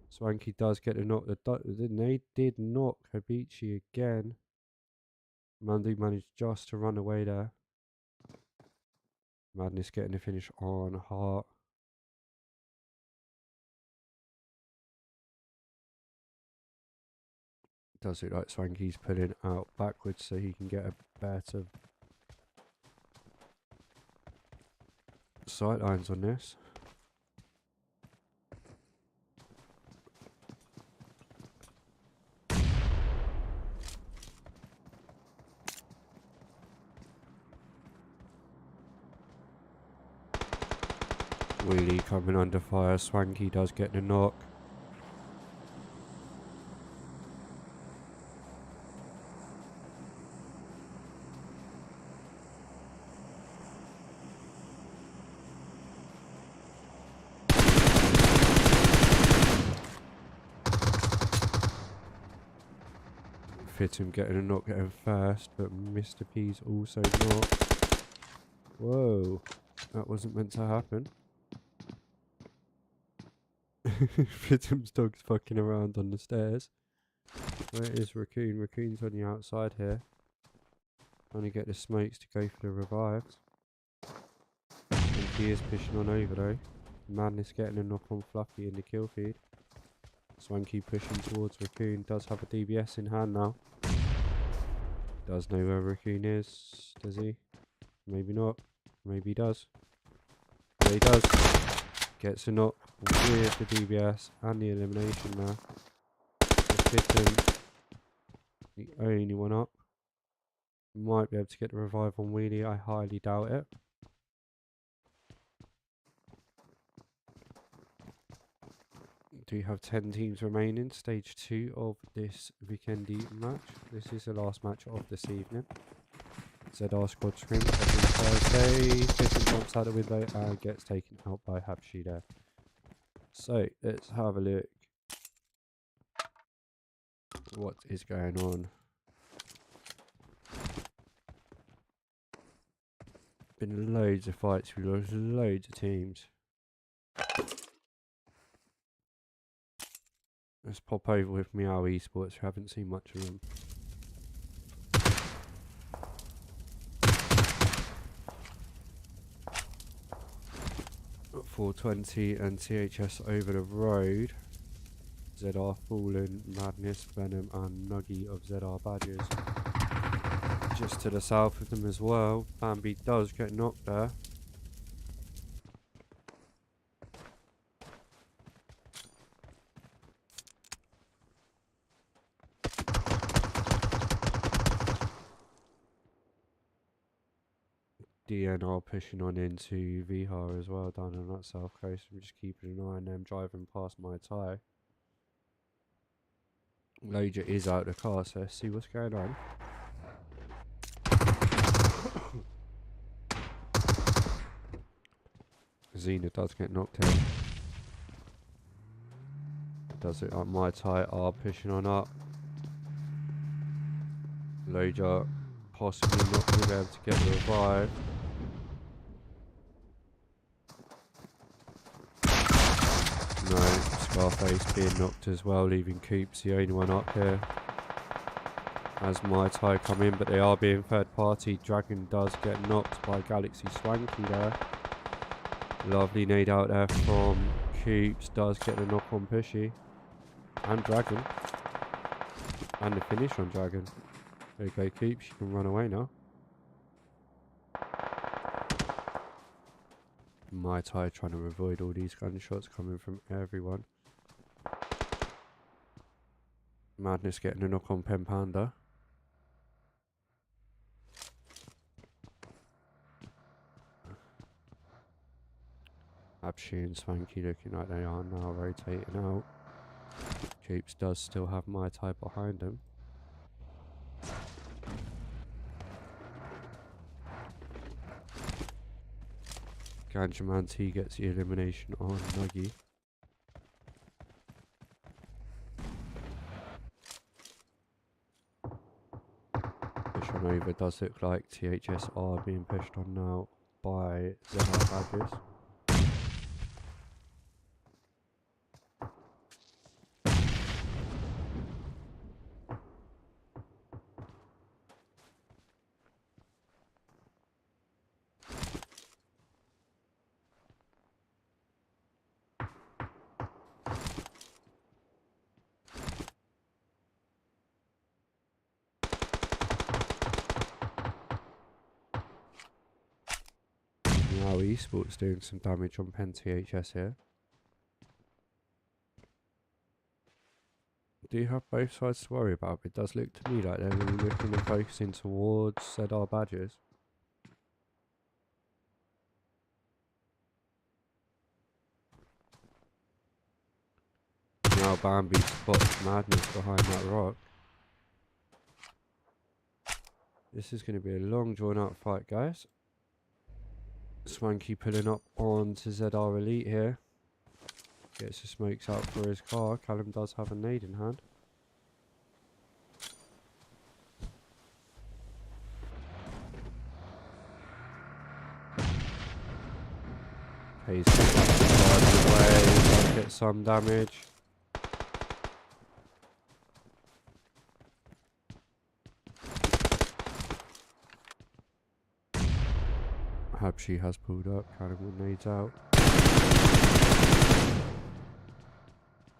Swanky does get the knock. The nade did knock Habichi again. Mandy managed just to run away there. Madness getting the finish on Hart. Does it like Swanky's pulling out backwards so he can get a better sight lines on this. Wheelie coming under fire. Swanky does get the knock. Fittum getting a knock at him first, but Mr. P's also knocked. Whoa, that wasn't meant to happen. Fittum's dog's fucking around on the stairs. Where is Raccoon? Raccoon's on the outside here. Trying to get the smokes to go for the revives. And he is pushing on over though. Madness getting a knock on Fluffy in the kill feed. Swanky pushing towards Raccoon. Does have a DBS in hand now. Does know where Raccoon is, does he? Maybe not. Maybe he does. Yeah, he does. Gets a knock with the DBS and the elimination now. The only one up. Might be able to get the revive on Wheelie. I highly doubt it. Do have 10 teams remaining. Stage 2 of this Vikendi match. This is the last match of this evening. ZR squad Scrims every Thursday. Fitting jumps out the window and gets taken out by Habshi there. So let's have a look. What is going on? Been loads of fights. We lost loads of teams. Let's pop over with Meow Esports. We haven't seen much of them. Got 420 and THS over the road. ZR Fallen, Madness, Venom and Nuggy of ZR Badgers. Just to the south of them as well. Bambi does get knocked there. DNR pushing on into Vihar as well down on that south coast. I'm just keeping an eye on them driving past my tie. Loja is out of the car, so let's see what's going on. Xena does get knocked out. Does it up my tie are pushing on up. Loja possibly not going to be able to get the revive. No, Scarface being knocked as well, leaving Coops the only one up here. As my tie come in, but they are being third party. Dragon does get knocked by Galaxy Swanky there. Lovely nade out there from Coops, does get the knock on Pushy. And Dragon. And the finish on Dragon. Okay, Coops, you can run away now. My tie trying to avoid all these gunshots coming from everyone. Madness getting a knock on Pen Panda. Hapshy and Swanky looking like they are now rotating out. Coops does still have my type behind him. Ganjamanti gets the elimination on Nuggy. Push on over, does look like THS are being pushed on now by ZR Badgers. Now Esports doing some damage on Pen THS here. Do you have both sides to worry about? It does look to me like they're really looking and focusing towards ZR Badgers. Now Bambi spots Madness behind that rock. This is going to be a long drawn out fight, guys. Swanky pulling up onto ZR Elite here. Gets the smokes out for his car. Callum does have a nade in hand. He's away. Does get some damage. Habshi has pulled up. Callum with nades out.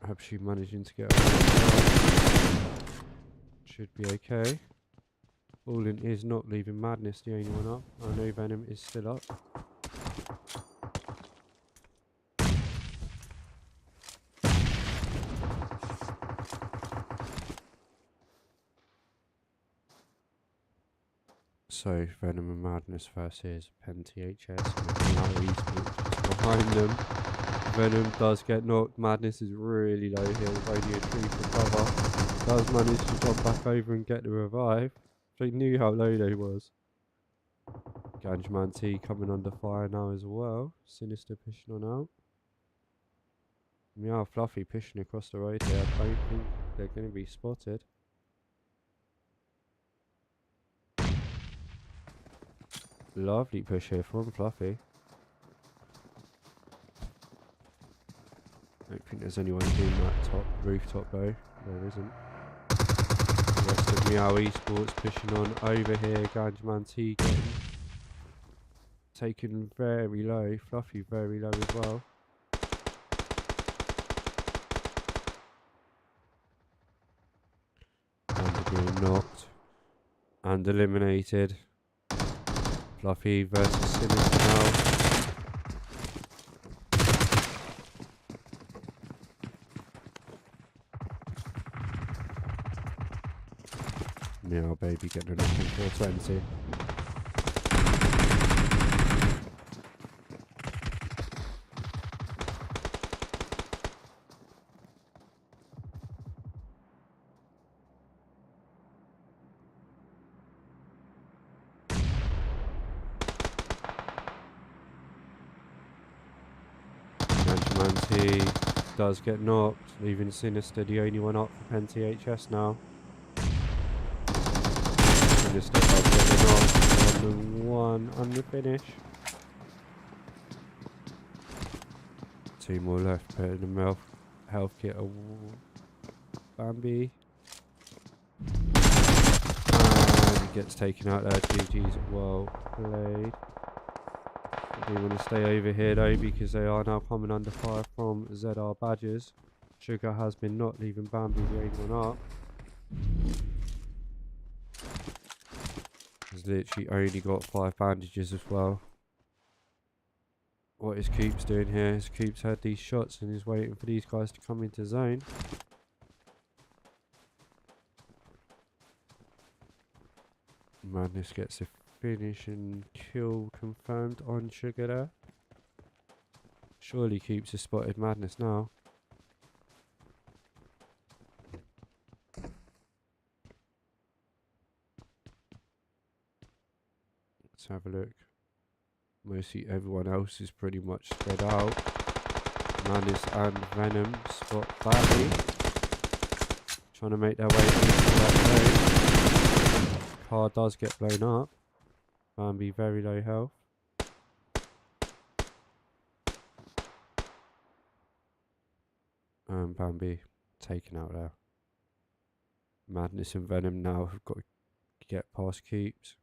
Habshi managing to get away. Should be okay. Ballin is not leaving Madness the only one up. I know Venom is still up. So Venom and Madness versus Pen THS. Behind them. Venom does get knocked. Madness is really low here with only a tree for cover. Does manage to jump back over and get the revive. They knew how low they was. Ganjman T coming under fire now as well. Sinister pushing on out. Meow Fluffy pushing across the road here. I don't think they're going to be spotted. Lovely push here from Fluffy. I don't think there's anyone in that top rooftop though. There isn't. The rest of Meow Esports pushing on over here. Ganjman T getting taken very low. Fluffy very low as well. And being knocked and eliminated. Fluffy versus Sinister now. Meow Baby getting a knock on 420. Manti does get knocked, leaving Sinister the only one up for Pen THS now. Sinister does get knocked on the one on the finish. Two more left, putting the health kit of Bambi. And he gets taken out there. GG's well played. I do want to stay over here though because they are now coming under fire from ZR Badgers. Sugar has been not leaving Bambi the only one up. He's literally only got 5 bandages as well. What is Coops doing here? Is Coops had these shots and is waiting for these guys to come into zone. Madness gets a finish and kill confirmed on Sugar there. Surely Keeps has spotted Madness now. Let's have a look. Mostly everyone else is pretty much spread out. Madness and Venom spot badly. Trying to make their way into that zone. Car does get blown up. Bambi very low health. And Bambi taken out there. Madness and Venom now have got to get past Keeps.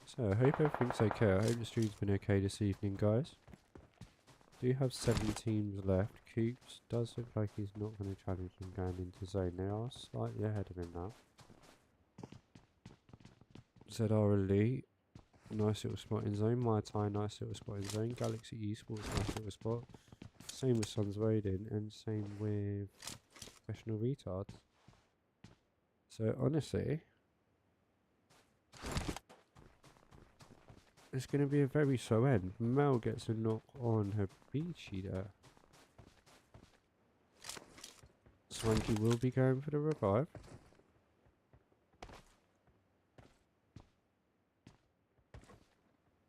So I hope everything's okay. I hope the stream's been okay this evening, guys. Do have 7 teams left. Keeps does look like he's not going to challenge them going into zone. They are slightly ahead of him now. ZR Elite, nice little spot in zone. My Tai, nice little spot in zone. Galaxy Esports, nice little spot. Same with Sons of Odin, and same with Professional Retards. So honestly, it's going to be a very slow end. Mel gets a knock on her Beachy there. Swanky will be going for the revive.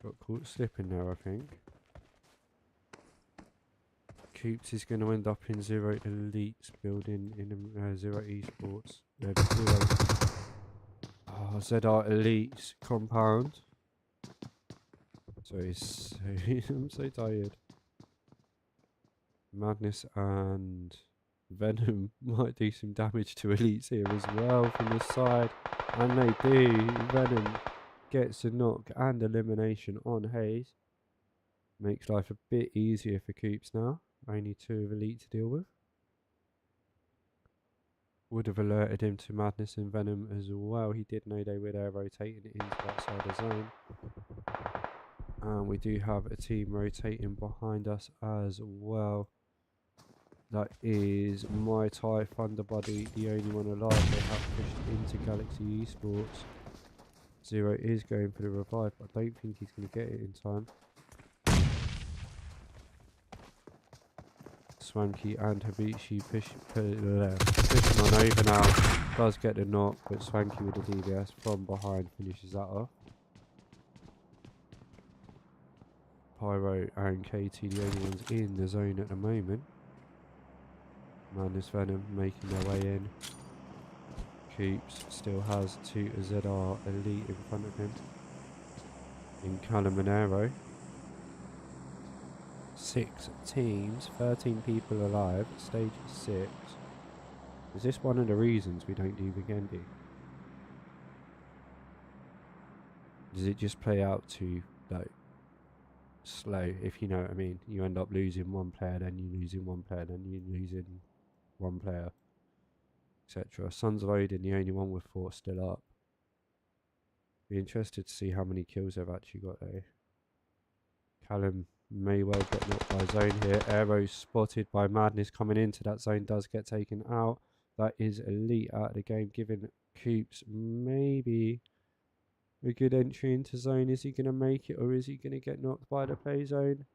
Got caught slipping there, I think. Keeps is going to end up in Zero Elite's building in Zero Esports. Oh, ZR Elite's compound. Sorry, I'm so tired. Madness and Venom might do some damage to Elites here as well from the side. And they do. Venom gets a knock and elimination on Hayes. Makes life a bit easier for Coops now. Only 2 of Elite to deal with. Would have alerted him to Madness and Venom as well. He did know they were there rotating into that side of zone. And we do have a team rotating behind us as well. That is My Tai Thunderbuddy, the only one alive. They have pushed into Galaxy Esports. Zero is going for the revive, but I don't think he's going to get it in time. Swanky and Habichi pushing on over now. Does get the knock, but Swanky with the DBS from behind finishes that off. Pyro and KT the only ones in the zone at the moment. Madness Venom making their way in. Coops still has 2 ZR Elite in front of him. In Callum and Aero. 6 teams, 13 people alive, stage 6. Is this one of the reasons we don't do Vigendi? Does it just play out to, like, slow, if you know what I mean? You end up losing one player, then you losing one player, then you losing one player, etc. Sons of Odin, the only one with 4 still up. Be interested to see how many kills they've actually got though. Callum may well get knocked by zone here. Aero spotted by Madness coming into that zone, does get taken out. That is Elite out of the game, giving Coops maybe a good entry into zone. Is he going to make it, or is he going to get knocked by the play zone?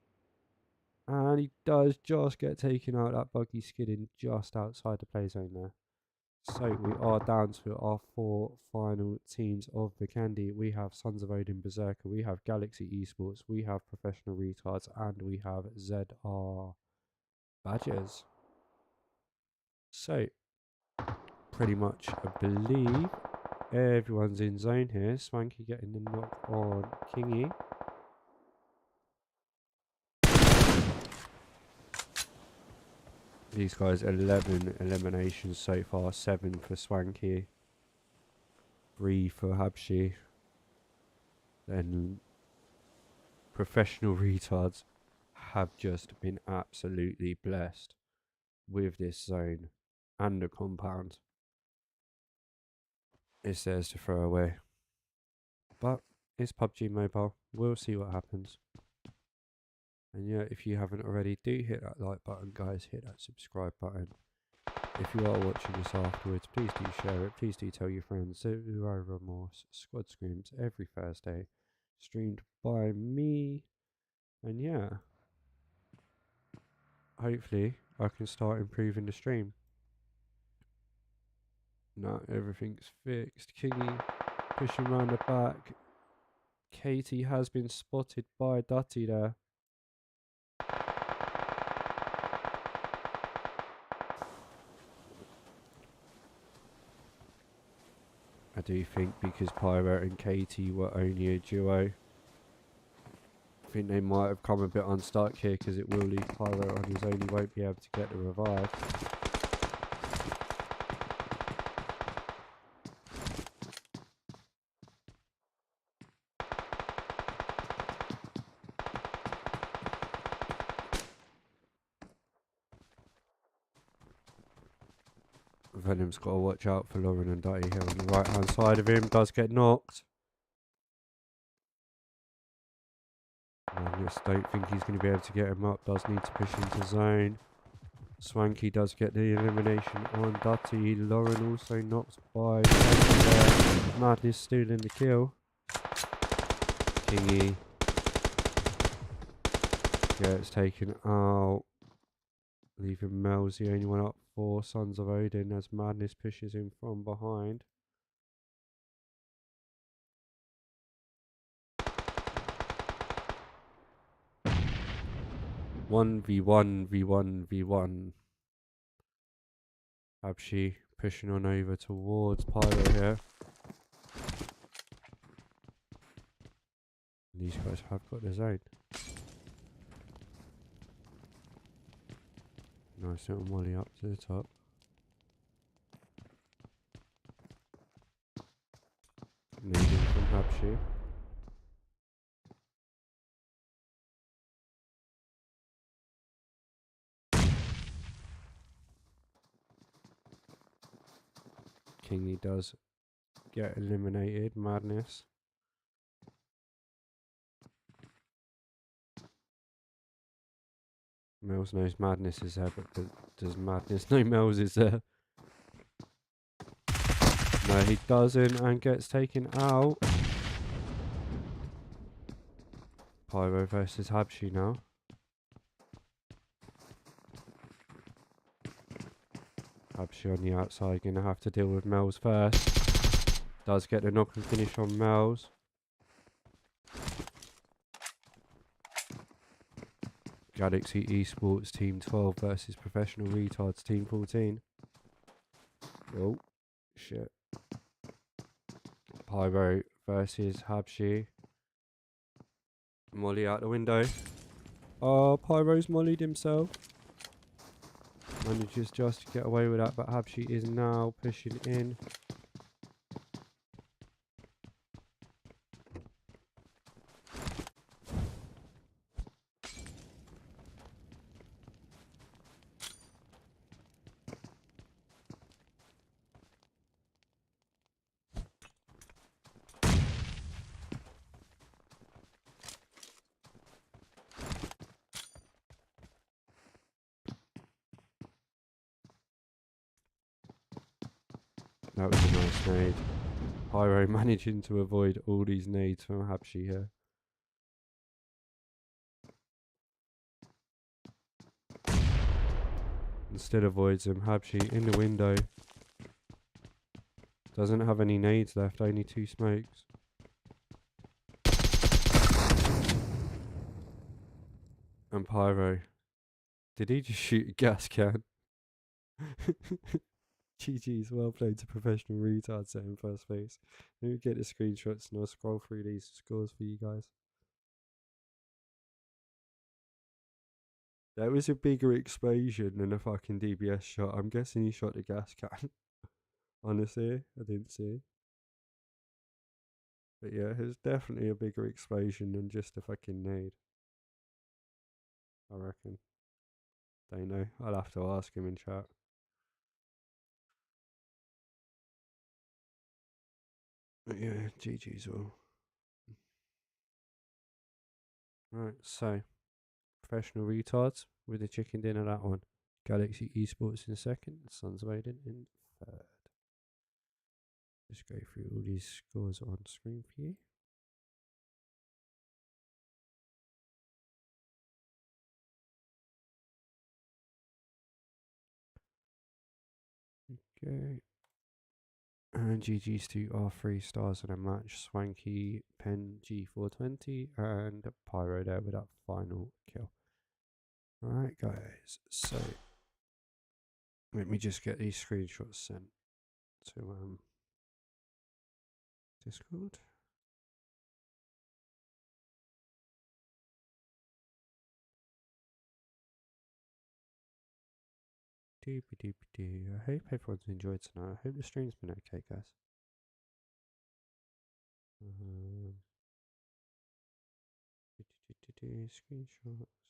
And he does just get taken out. That buggy skidding just outside the play zone there. So we are down to our 4 final teams of the Candy. We have Sons of Odin Berserker, we have Galaxy Esports, we have Professional Retards, and we have ZR Badgers. So pretty much I believe everyone's in zone here. Swanky getting the knock on Kingy. These guys 11 eliminations so far, 7 for Swanky, 3 for Habshi. Then Professional Retards have just been absolutely blessed with this zone and the compound. It's theirs to throw away. But it's PUBG Mobile. We'll see what happens. And yeah, if you haven't already, do hit that like button, guys. Hit that subscribe button. If you are watching this afterwards, please do share it. Please do tell your friends. Remorse Squad Scrims every Thursday, streamed by me. And yeah, hopefully I can start improving the stream. No, everything's fixed. Kingy pushing around the back. Katie has been spotted by Dutty there. I do think because Pyro and Katie were only a duo, I think they might have come a bit unstuck here because it will leave Pyro on his own. He won't be able to get the revive. Venom's got to watch out for Lauren and Dutty here on the right hand side of him. Does get knocked. I just don't think he's going to be able to get him up. Does need to push into zone. Swanky does get the elimination on Dutty. Lauren also knocked by there. Madness stealing the kill. Kingy gets taken out. Leaving Mel's the only one up for Sons of Odin as Madness pushes him from behind. One v1. Abshi pushing on over towards Pyro here. These guys have got the zone. Nice little molly up to the top. Nading from Abshi. Kingy does get eliminated. Madness. Mel's knows Madness is there, but does Madness know Mel's is there? No, he doesn't, and gets taken out. Pyro versus Habshi now. Habshi on the outside, gonna have to deal with Mel's first. Does get the knock and finish on Mel's. Galaxy Esports Team 12 versus Professional Retards Team 14. Oh, shit. Pyro versus Habshi. Molly out the window. Oh, Pyro's mollied himself. Manages just to get away with that, but Habshi is now pushing in. That was a nice nade. Pyro managing to avoid all these nades from Habshi here. Instead avoids him. Habshi in the window. Doesn't have any nades left, only 2 smokes. And Pyro. Did he just shoot a gas can? GG's, well played to Professional Retards set in first place. Let me get the screenshots and I'll scroll through these scores for you guys. That was a bigger explosion than a fucking DBS shot. I'm guessing he shot the gas can. Honestly, I didn't see. But yeah, it was definitely a bigger explosion than just a fucking nade. I reckon. Don't know. I'll have to ask him in chat. But yeah, GG's all. Right, so Professional retards with the chicken dinner, that one. Galaxy Esports in second. Sun's Maiden in third. Just go through all these scores on screen for you. Okay. And GG's to R3 stars in a match. Swanky, Pen G420, and Pyro there with that final kill. Alright, guys. So, let me just get these screenshots sent to Discord. Doopy doopy doo. I hope everyone's enjoyed tonight. I hope the stream's been okay, guys. Screenshots.